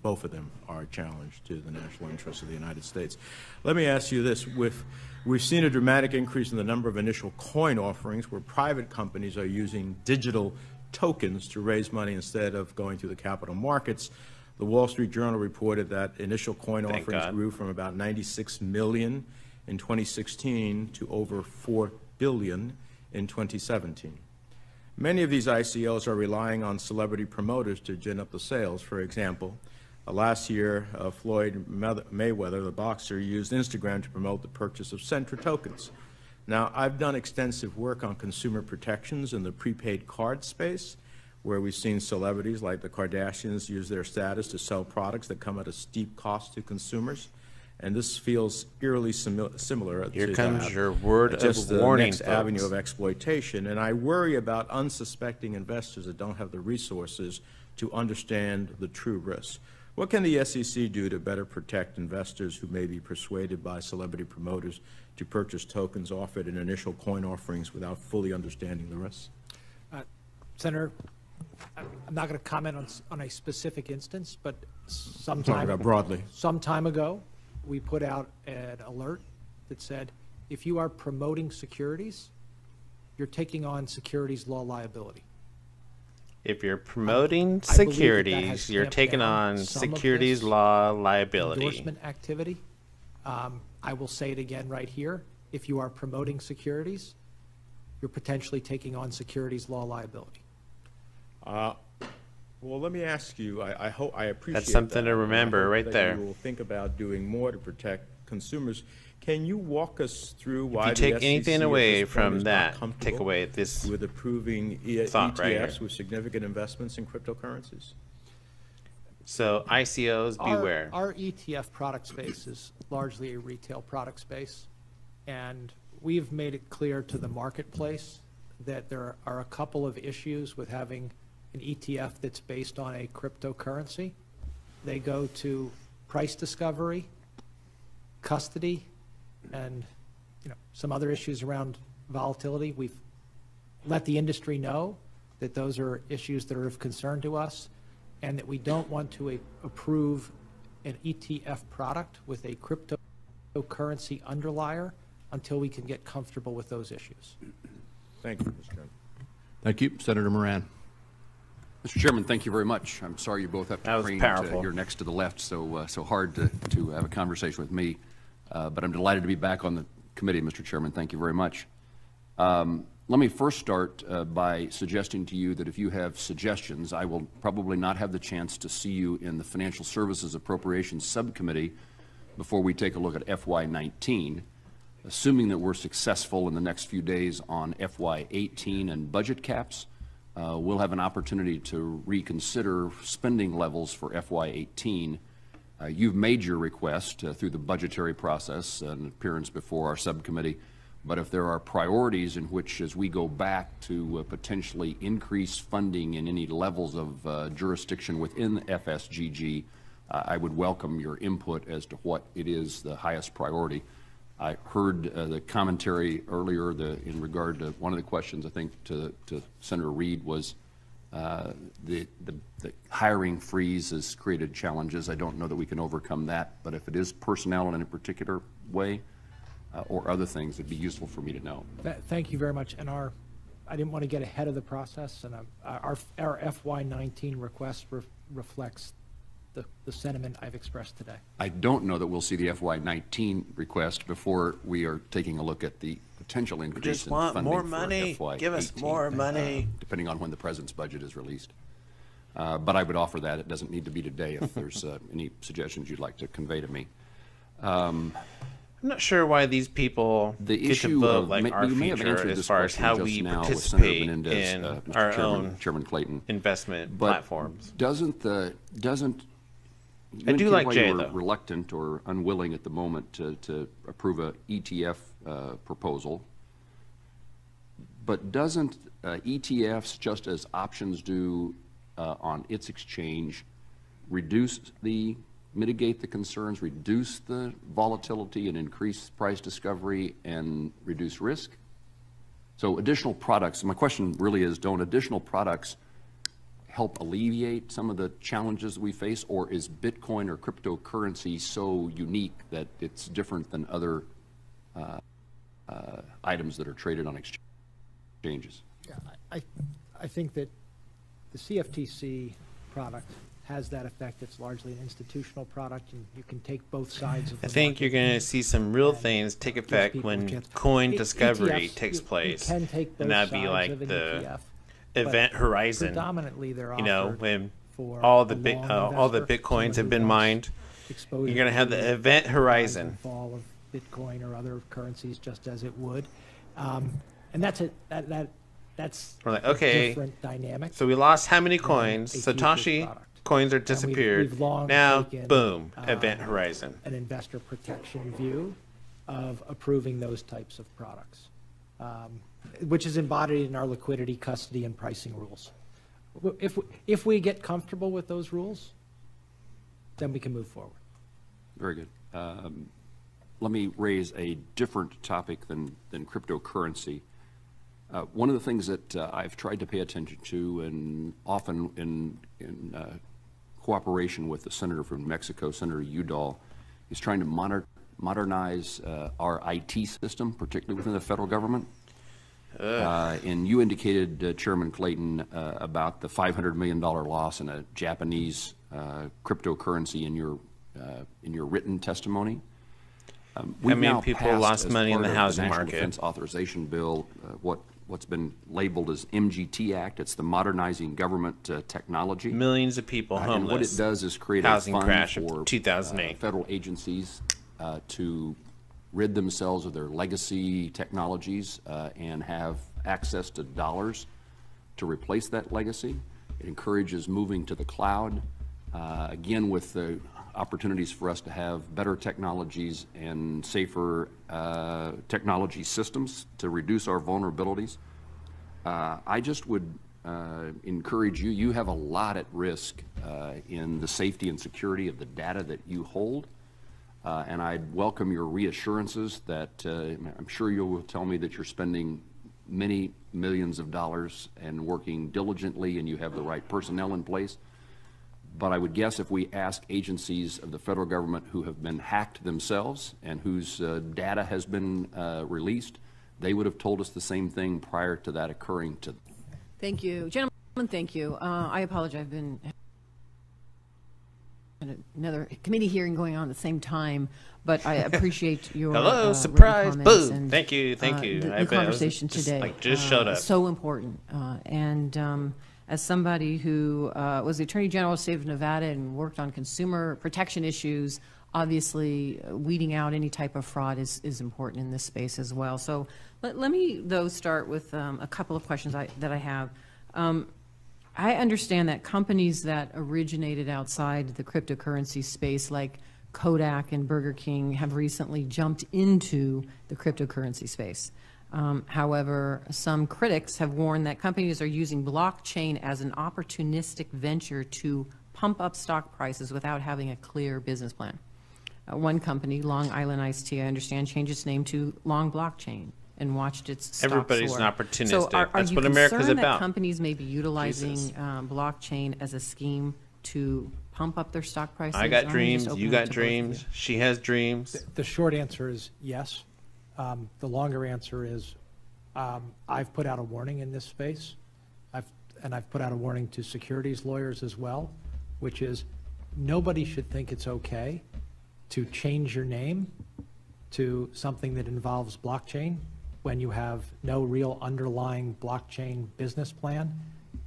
Both of them are a challenge to the national interests of the United States. Let me ask you this. We've seen a dramatic increase in the number of initial coin offerings where private companies are using digital tokens to raise money instead of going through the capital markets. The Wall Street Journal reported that initial coin offerings grew from about 96 million in 2016 to over 4 billion in 2017. Many of these ICOs are relying on celebrity promoters to gin up the sales. For example, last year, Floyd Mayweather, the boxer, used Instagram to promote the purchase of Centra tokens. Now, I've done extensive work on consumer protections in the prepaid card space, where we've seen celebrities like the Kardashians use their status to sell products that come at a steep cost to consumers. And this feels eerily similar. Here to comes that. your word of Just the warning, next folks. avenue of exploitation. And I worry about unsuspecting investors that don't have the resources to understand the true risks. What can the SEC do to better protect investors who may be persuaded by celebrity promoters to purchase tokens offered in initial coin offerings without fully understanding the risks? Senator, I'm not going to comment on a specific instance, but some Talking about broadly. Some time ago, we put out an alert that said, if you are promoting securities, you're taking on securities law liability. If you're promoting I believe securities, that you're has taking tamped down on some of securities this law liability. endorsement activity. I will say it again right here. If you are promoting securities, you're potentially taking on securities law liability. Well, let me ask you, I hope, I appreciate That's something that, to and I remember hope right that there. You will think about doing more to protect consumers. Can you walk us through why If you take the SEC anything at away this point from is not that, take comfortable away this with approving thought right ETFs here. with significant investments in cryptocurrencies? So ICOs, beware. Our ETF product space is largely a retail product space, and we've made it clear to the marketplace that there are a couple of issues with having an ETF that's based on a cryptocurrency. They go to price discovery, custody, and some other issues around volatility. We've let the industry know that those are issues that are of concern to us, and that we don't want to approve an ETF product with a cryptocurrency underlier until we can get comfortable with those issues. Thank you, Mr. Chairman. Thank you. Senator Moran. Mr. Chairman, thank you very much. I'm sorry you both have to crane you're next to the left, so hard to have a conversation with me. But I'm delighted to be back on the committee, Mr. Chairman. Thank you very much. Let me first start by suggesting to you that if you have suggestions, I will probably not have the chance to see you in the Financial Services Appropriations Subcommittee before we take a look at FY19. Assuming that we're successful in the next few days on FY18 and budget caps, we'll have an opportunity to reconsider spending levels for FY18. You've made your request through the budgetary process and appearance before our subcommittee, but if there are priorities in which, as we go back to potentially increase funding in any levels of jurisdiction within FSGG, I would welcome your input as to what it is the highest priority. I heard the commentary earlier in regard to one of the questions, I think, to Senator Reed was the hiring freeze has created challenges. I don't know that we can overcome that, but if it is personnel in a particular way or other things, it'd be useful for me to know. Thank you very much. And I didn't want to get ahead of the process, and our FY19 request reflects the sentiment I've expressed today. I don't know that we'll see the FY19 request before we are taking a look at the potential increase in funding more for money. FY18, Give us more money. Depending on when the president's budget is released. But I would offer that. It doesn't need to be today if there's any suggestions you'd like to convey to me. I'm not sure why these people get to vote like our future as far as how we participate in our own Chairman Clayton investment platforms. I do like why Jay, you were though. reluctant or unwilling at the moment to approve a ETF proposal. But doesn't ETFs, just as options do on its exchange, mitigate the concerns, reduce the volatility, and increase price discovery and reduce risk? So additional products, my question really is, don't additional products help alleviate some of the challenges we face, or is Bitcoin or cryptocurrency so unique that it's different than other items that are traded on exchanges? Yeah, I think that the CFTC product has that effect. It's largely an institutional product, and you can take both sides of the I think you're going to see some real things take effect when coin discovery ETFs, takes place, you can take both and that'd be sides like of an the ETF, event horizon. Predominantly, they're when for all the all the bitcoins have been mined, you're going to have the event rise horizon. and fall of Bitcoin or other currencies, just as it would, and that's We're like, a okay, different dynamic. so we lost how many coins? a futures Satoshi product. coins are And disappeared. we've long Now, taken, boom, event horizon. An investor protection view of approving those types of products, which is embodied in our liquidity, custody, and pricing rules. If we get comfortable with those rules, then we can move forward. Very good. Let me raise a different topic than cryptocurrency. One of the things that I've tried to pay attention to, and often in cooperation with the senator from Mexico, Senator Udall, is trying to modernize our IT system, particularly within the federal government. And you indicated, Chairman Clayton, about the $500 million loss in a Japanese cryptocurrency in your written testimony. People lost money in the housing National market. Defense Authorization Bill, what's been labeled as MGT Act. It's the Modernizing Government Technology. Millions of people homeless. And what it does is create housing a fund crash for of 2008. federal agencies to rid themselves of their legacy technologies and have access to dollars to replace that legacy. It encourages moving to the cloud, again with the opportunities for us to have better technologies and safer technology systems to reduce our vulnerabilities. I just would encourage you, you have a lot at risk in the safety and security of the data that you hold. And I'd welcome your reassurances that I'm sure you will tell me that you're spending many millions of dollars and working diligently and you have the right personnel in place. But I would guess if we ask agencies of the federal government who have been hacked themselves and whose data has been released, they would have told us the same thing prior to that occurring to them. Thank you. Gentlemen, thank you. I apologize. I've been in another committee hearing going on at the same time, but I appreciate your hello, surprise, boom. And, thank you. The conversation today. Just showed up. So important. As somebody who was the Attorney General of the State of Nevada and worked on consumer protection issues, obviously weeding out any type of fraud is important in this space as well. So let me, though, start with a couple of questions that I have. I understand that companies that originated outside the cryptocurrency space, like Kodak and Burger King, have recently jumped into the cryptocurrency space. However, some critics have warned that companies are using blockchain as an opportunistic venture to pump up stock prices without having a clear business plan. One company, Long Island Iced Tea, I understand, changed its name to Long Blockchain and watched its stock Everybody's soar. an opportunistic. So are That's you what America's concerned about. that companies may be utilizing blockchain as a scheme to pump up their stock prices? I got Or dreams. just open You it got to both of dreams. She has dreams. The short answer is yes. The longer answer is I've put out a warning in this space, and I've put out a warning to securities lawyers as well, which is nobody should think it's okay to change your name to something that involves blockchain when you have no real underlying blockchain business plan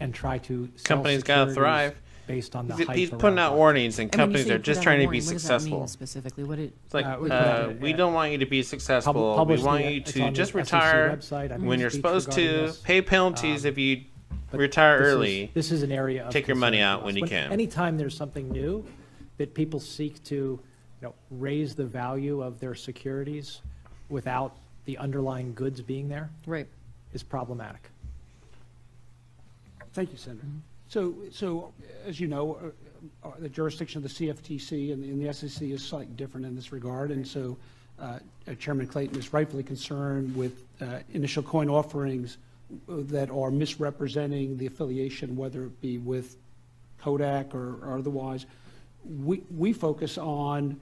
and try to sell Companies got to securities thrive. Based on the He's hype putting around out blockchain. warnings, and And when you companies say are put just out a trying to be warning, what does that mean successful. specifically? What it, It's like, we put out we don't want you to be successful. We published want the- you it's to on the just SEC retire website. I made when a you're speech supposed to, regarding this. pay penalties if you But retire this is- early. This is an area of Take your money concern out for when us. you can. Anytime there's something new that people seek to, raise the value of their securities without the underlying goods being there, right, is problematic. Thank you, Senator. So as you know, the jurisdiction of the CFTC and the SEC is slightly different in this regard, and so Chairman Clayton is rightfully concerned with initial coin offerings that are misrepresenting the affiliation, whether it be with Kodak or otherwise. We focus on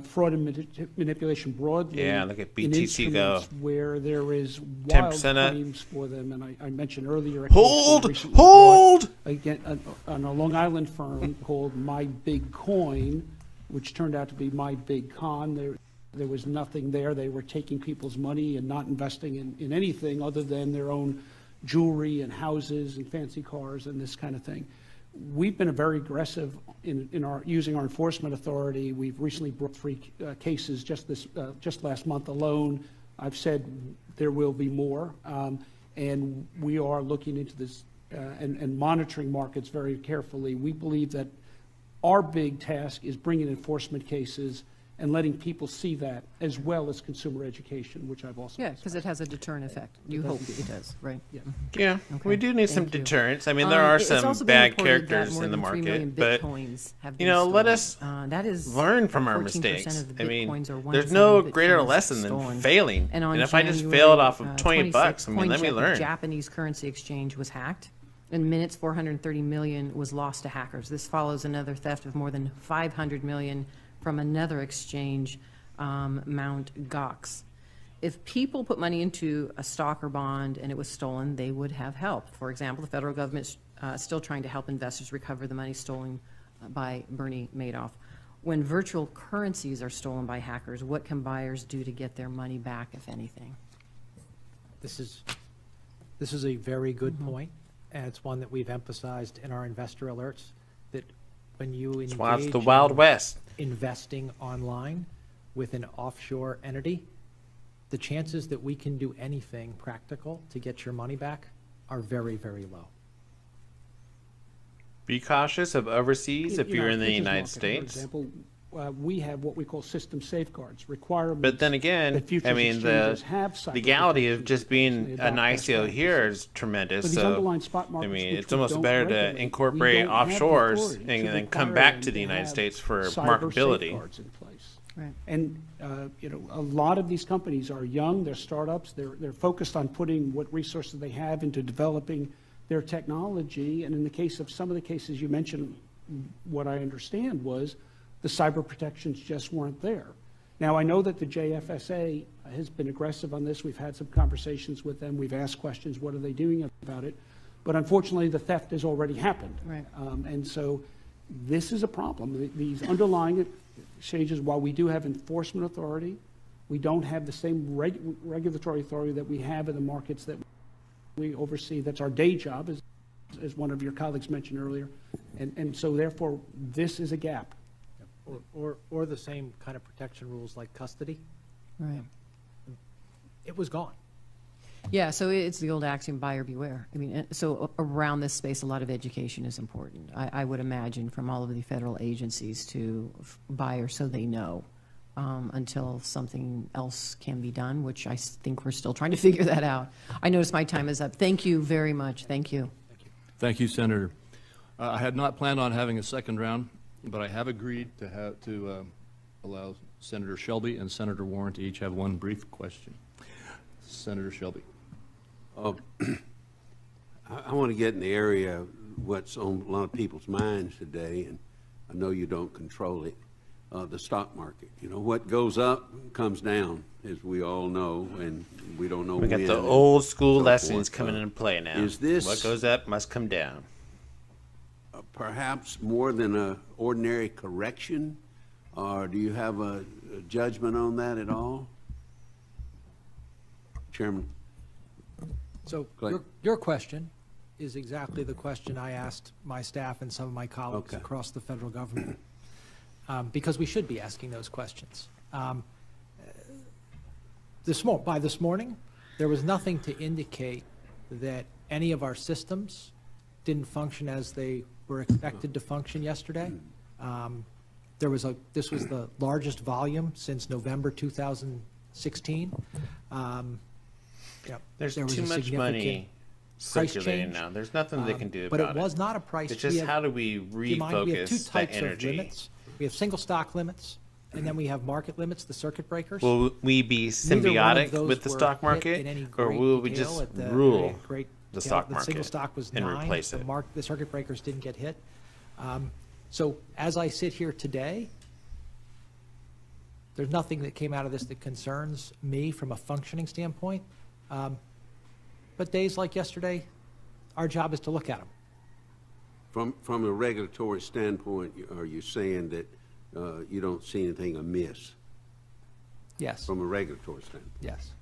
fraud and manipulation broadly. Yeah, look at in BTC go. instruments where there is wild 10% up. claims for them, and I mentioned earlier. Hold! recently Hold! bought Again, on a Long Island firm called My Big Coin, which turned out to be My Big Con. There was nothing there. They were taking people's money and not investing in anything other than their own jewelry and houses and fancy cars and this kind of thing. We've been very aggressive in our using our enforcement authority. We've recently brought 3 cases just last month alone. I've said there will be more, and we are looking into this and monitoring markets very carefully. We believe that our big task is bringing enforcement cases and letting people see that, as well as consumer education, which I've also because it has a deterrent effect. You hope it does, right? Yeah. Yeah, Okay. we do need some Thank you. deterrents. I mean, there are It's some also been bad reported that characters more in the than 3 million market, but Bitcoins have you been know, let stolen. us That is learn from our 14% mistakes. of the I mean, Bitcoins are 1 there's in no 7 greater Bitcoins lesson stolen. than failing. And on if I just January, failed off of 20 26th, bucks, I mean, let me CoinCheck, learn. The Japanese currency exchange was hacked. In minutes, 430 million was lost to hackers. This follows another theft of more than 500 million from another exchange, Mt. Gox. If people put money into a stock or bond and it was stolen, they would have help. For example, the federal government's still trying to help investors recover the money stolen by Bernie Madoff. When virtual currencies are stolen by hackers, what can buyers do to get their money back, if anything? This is a very good point, and it's one that we've emphasized in our investor alerts, that when you engage That's why it's the Wild in West. investing online with an offshore entity, the chances that we can do anything practical to get your money back are very, very low. Be cautious of overseas if you're in the futures United market, States. For example, we have what we call system safeguards, requirements. But then again, that futures I mean, the exchanges have cyber legality of protections just in place, being and they an adopt best ICO practices. here is For tremendous. these So, underlying spot I markets, mean, which it's we almost don't better regulate, to we incorporate don't have the offshores authority and to then come require back them to the to United have States for cyber marketability. safeguards in place. Right. And a lot of these companies are young, they're startups, they're focused on putting what resources they have into developing their technology. And in the case of some of the cases you mentioned, what I understand was the cyber protections just weren't there. Now, I know that the JFSA has been aggressive on this. We've had some conversations with them. We've asked questions, what are they doing about it? But unfortunately, the theft has already happened. Right. And so this is a problem. These underlying exchanges, while we do have enforcement authority, we don't have the same regulatory authority that we have in the markets that we oversee. That's our day job, as one of your colleagues mentioned earlier. And so therefore, this is a gap. Or the same kind of protection rules like custody. Right. It was gone. Yeah, so it's the old axiom, buyer beware. I mean, so around this space, a lot of education is important. I would imagine from all of the federal agencies to buyers so they know until something else can be done, which I think we're still trying to figure that out. I notice my time is up. Thank you very much. Thank you. Thank you, Senator. I had not planned on having a second round, but I have agreed to allow Senator Shelby and Senator Warren to each have one brief question. Senator Shelby. I want to get in the area of what's on a lot of people's minds today, and I know you don't control it, the stock market. You know, what goes up comes down, as we all know, and we don't know when. We got the old school lessons coming into play now. Is this what goes up must come down? Perhaps more than an ordinary correction, or do you have a judgment on that at all? Chairman. So your question is exactly the question I asked my staff and some of my colleagues across the federal government, because we should be asking those questions. By this morning, there was nothing to indicate that any of our systems didn't function as they were expected to function yesterday. This was the largest volume since November 2016. There's too much money circulating now. There's nothing they can do about it. But it was not a price. It's just how do we refocus we have two types that energy? Of limits. We have single stock limits, and then we have market limits, the circuit breakers. Will we be symbiotic with the stock market, or will we just rule the stock market single stock was and 9, replace it? The circuit breakers didn't get hit. So as I sit here today, there's nothing that came out of this that concerns me from a functioning standpoint. But days like yesterday, our job is to look at them. From a regulatory standpoint, are you saying that you don't see anything amiss? Yes. From a regulatory standpoint? Yes.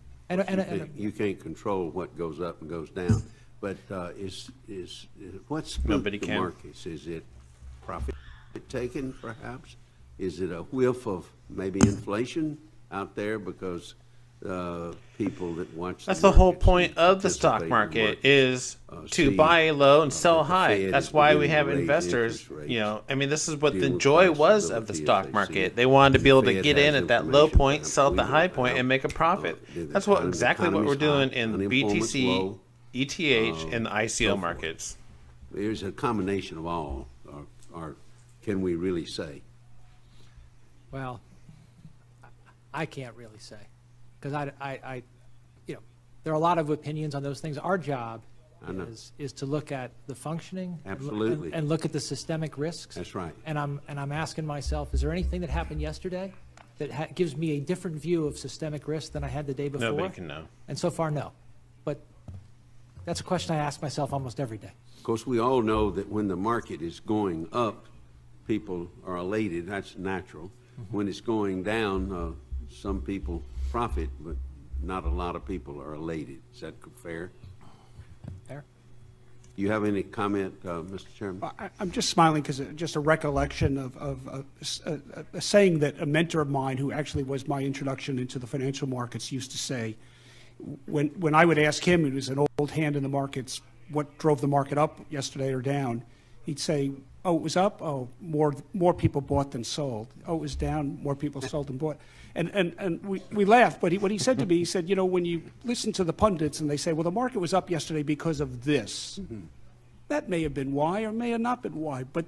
You can't control what goes up and goes down. But what's spooked the markets? Is it profit taken, perhaps? Is it a whiff of maybe inflation out there because people that watch that's the whole point of the stock market is to buy low and sell high. That's why we have investors. You know, I mean, this is what the joy was of the stock market. They wanted to be able to get in at that low point, sell at the high point, and make a profit. That's exactly what we're doing in the BTC, ETH, and the ICO markets. There's a combination of all, or can we really say? Well, I can't really say. Because I, there are a lot of opinions on those things. Our job is to look at the functioning, absolutely, and look at the systemic risks. That's right. And I'm asking myself, is there anything that happened yesterday that gives me a different view of systemic risk than I had the day before? Nobody can know. And so far, no. But that's a question I ask myself almost every day. Of course, we all know that when the market is going up, people are elated. That's natural. Mm-hmm. When it's going down, some people profit, but not a lot of people are elated. Is that fair? Fair. Do you have any comment, Mr. Chairman? I'm just smiling because just a recollection of a saying that a mentor of mine, who actually was my introduction into the financial markets, used to say. When I would ask him, he was an old hand in the markets, what drove the market up yesterday or down, he'd say, oh, it was up, oh, more people bought than sold. Oh, it was down, more people sold than bought. And we laughed, but what he said to me, he said, you know, when you listen to the pundits and they say, well, the market was up yesterday because of this, that may have been why or may have not been why, but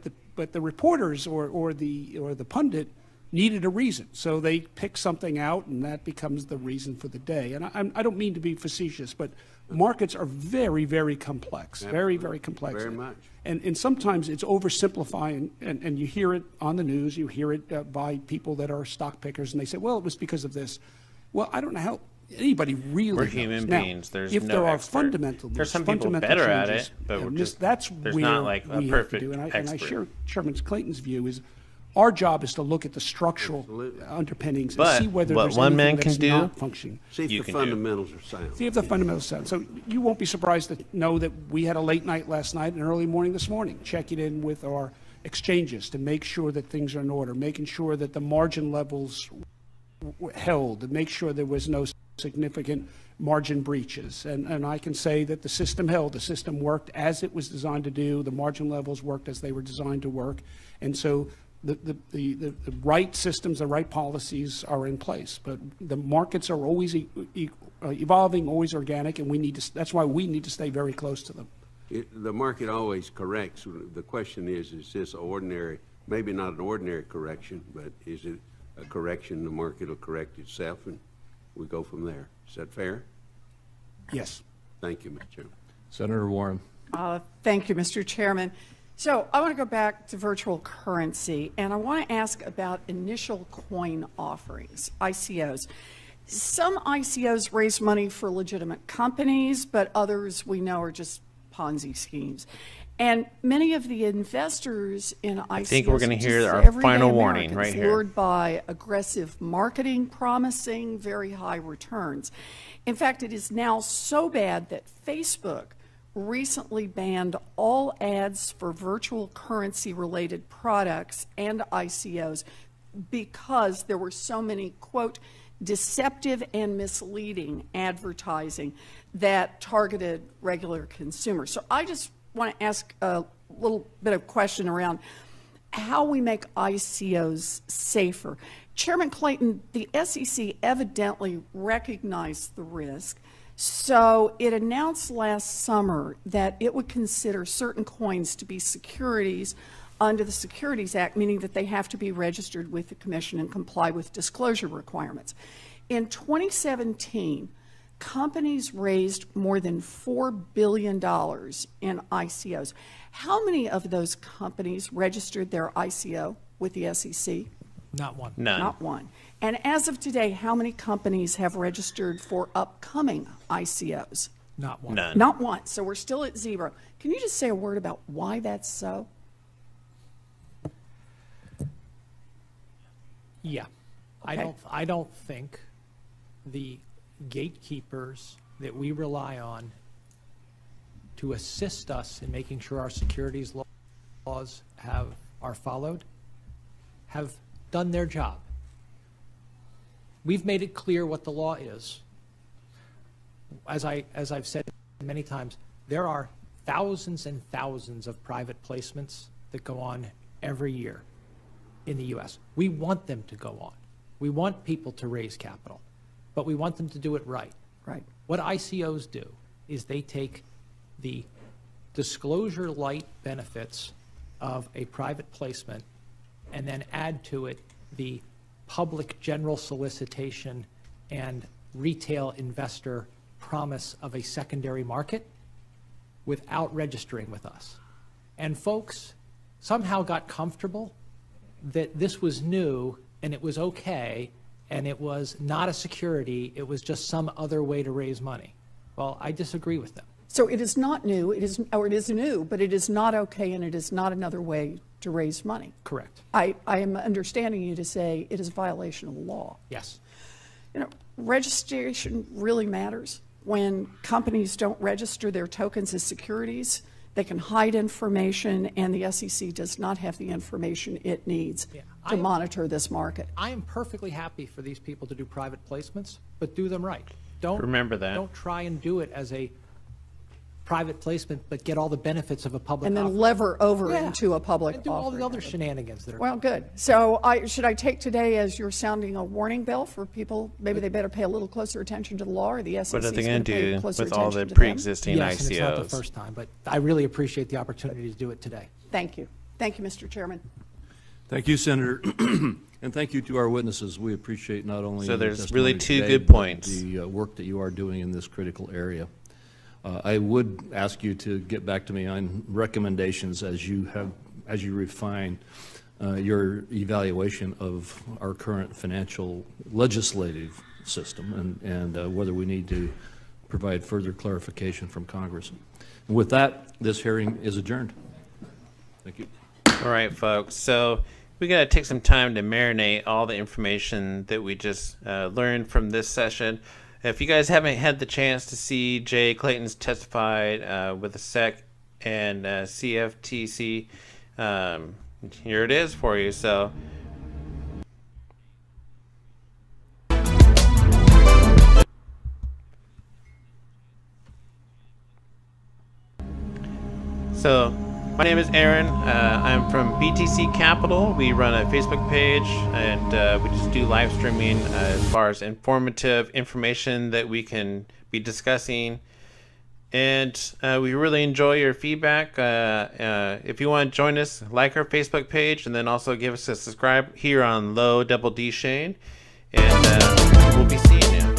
the reporters or the pundit needed a reason, so they pick something out, and that becomes the reason for the day. And I don't mean to be facetious, but markets are very, very complex, very, very complex. Very much. And sometimes it's oversimplifying, and you hear it on the news, you hear it by people that are stock pickers, and they say, well, it was because of this. Well, I don't know how anybody really We're knows. human now, beings. There's if no there are expert. fundamental, There's some people better at it, but that's there's where not like a we perfect have to do. And I expert. share Chairman Clayton's view is our job is to look at the structural underpinnings and see whether there's one anything man can that's do, not functioning. See if the fundamentals are sound. See if the fundamentals are sound. So you won't be surprised to know that we had a late night last night and early morning this morning, checking in with our exchanges to make sure that things are in order, making sure that the margin levels held, and make sure there was no significant margin breaches. And I can say that the system held, the system worked as it was designed to do, the margin levels worked as they were designed to work. And so the right systems, the right policies are in place. But the markets are always evolving, always organic, and that's why we need to stay very close to them. The market always corrects. The question is this ordinary, maybe not an ordinary correction, but is it a correction the market will correct itself and we go from there? Is that fair? Yes. Thank you, Mr. Chairman. Senator Warren. Thank you, Mr. Chairman. So I want to go back to virtual currency, and I want to ask about initial coin offerings, ICOs. Some ICOs raise money for legitimate companies, but others we know are just Ponzi schemes. And many of the investors in ICOs, I think we're going to hear our everyday final warning Americans, right here. lured by aggressive marketing promising very high returns. In fact, it is now so bad that Facebook recently banned all ads for virtual currency related products and ICOs because there were so many, quote, deceptive and misleading advertising that targeted regular consumers. So I just want to ask a little bit of question around how we make ICOs safer. Chairman Clayton, the SEC evidently recognized the risk, so it announced last summer that it would consider certain coins to be securities under the Securities Act, meaning that they have to be registered with the Commission and comply with disclosure requirements. In 2017, companies raised more than $4 billion in ICOs. How many of those companies registered their ICO with the SEC? Not one. None. Not one. And as of today, how many companies have registered for upcoming ICOs? Not one. None. Not one. So we're still at zero. Can you just say a word about why that's so? Yeah. Okay. I don't think the gatekeepers that we rely on to assist us in making sure our securities laws are followed have done their job. We've made it clear what the law is. As I've said many times, there are thousands and thousands of private placements that go on every year in the U.S. We want them to go on. We want people to raise capital, but we want them to do it right. Right. What ICOs do is they take the disclosure light benefits of a private placement and then add to it the public general solicitation and retail investor promise of a secondary market without registering with us. And folks somehow got comfortable that this was new and it was okay and it was not a security, it was just some other way to raise money. Well, I disagree with them. So it is not new, it is new, but it is not okay and it is not another way to raise money. Correct. I am understanding you to say it is a violation of the law. Yes. You know, registration really matters. When companies don't register their tokens as securities, they can hide information, and the SEC does not have the information it needs to monitor this market. I am perfectly happy for these people to do private placements, but do them right. Don't remember that. Don't try and do it as a private placement, but get all the benefits of a public And then offering. lever over into a public and do all offering. the other shenanigans that are. Well, good. So should I take today as you're sounding a warning bell for people? Maybe they better pay a little closer attention to the law, or the SEC What are they going to do pay closer with all the attention to them? pre-existing Yes, and ICOs? it's not the first time, but I really appreciate the opportunity to do it today. Thank you. Thank you, Mr. Chairman. Thank you, Senator. And thank you to our witnesses. We appreciate not only So your there's testimony really two today, good but points. the work that you are doing in this critical area. I would ask you to get back to me on recommendations as you refine your evaluation of our current financial legislative system and whether we need to provide further clarification from Congress. And with that, this hearing is adjourned. Thank you. All right, folks. So we got to take some time to marinate all the information that we just learned from this session. If you guys haven't had the chance to see Jay Clayton's testified with the SEC and CFTC, here it is for you. So. My name is Aaron. I'm from BTC.Capital. We run a Facebook page, and we just do live streaming as far as informative information that we can be discussing. And we really enjoy your feedback. If you want to join us, like our Facebook page, and then also give us a subscribe here on Low Double D Shane. And we'll be seeing you.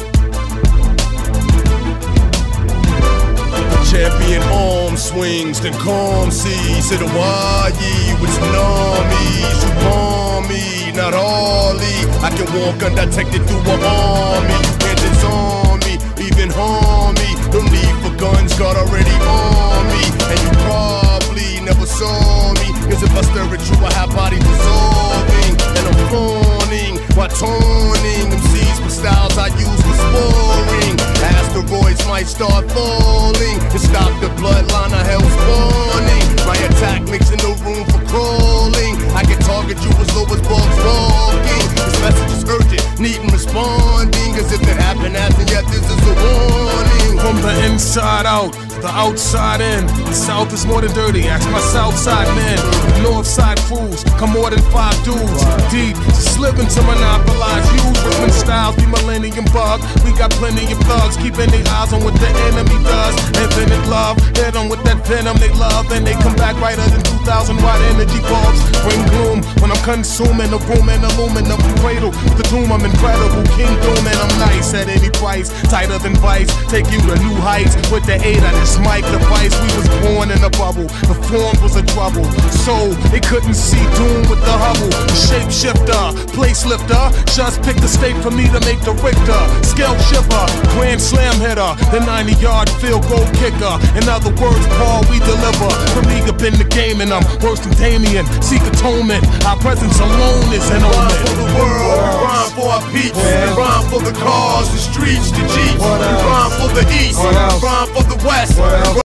Champion arm swings, then calm seas to the Hawaii with tsunamis. You palm me, not Harley. I can walk undetected through an army. You can't disarm me, even harm me. No need for guns, God already on me. And you probably never saw me, cause if I stare at you, I have body dissolving. And I'm fawning while taunting them seas with styles I use for sporing. Asteroids might start falling to stop the bloodline of hell spawning. My attack makes no room for crawling. I can target you as low as bugs walking. This message is urgent, needing responding. As if it happened hasn't yet, this is a warning. From the inside out, the outside in. The south is more than dirty, ask my south side men. The north side crews, come more than 5 dudes. Deep, just living to monopolize. Use rhythm styles, be millennium bug. We got plenty of thugs, keeping their eyes on what the enemy does. Infinite love, hit them with that venom they love. And they come back brighter than 2,000 watt energy bulbs. Bring gloom when I'm consuming the room and aluminum cradle. With the doom, I'm incredible, King Doom, and I'm nice at any price. Tighter than vice, take you to new heights. With the 8 on this mic device, we was born in a bubble. The form was a trouble, so they couldn't see doom with the Hubble. The shapeshifter, place lifter, just picked the state for me to make the Richter. Scale shipper, grand slam hitter, the 90-yard field goal kicker. In other words, Paul, we deliver. From me up in the game, and I'm worse than Damien. Seek atonement, our presence alone is an omen. Rhyme for the world, rhyme for our peeps, rhyme for the cars, the streets, the jeeps. We rhyme for the east, rhyme for the west.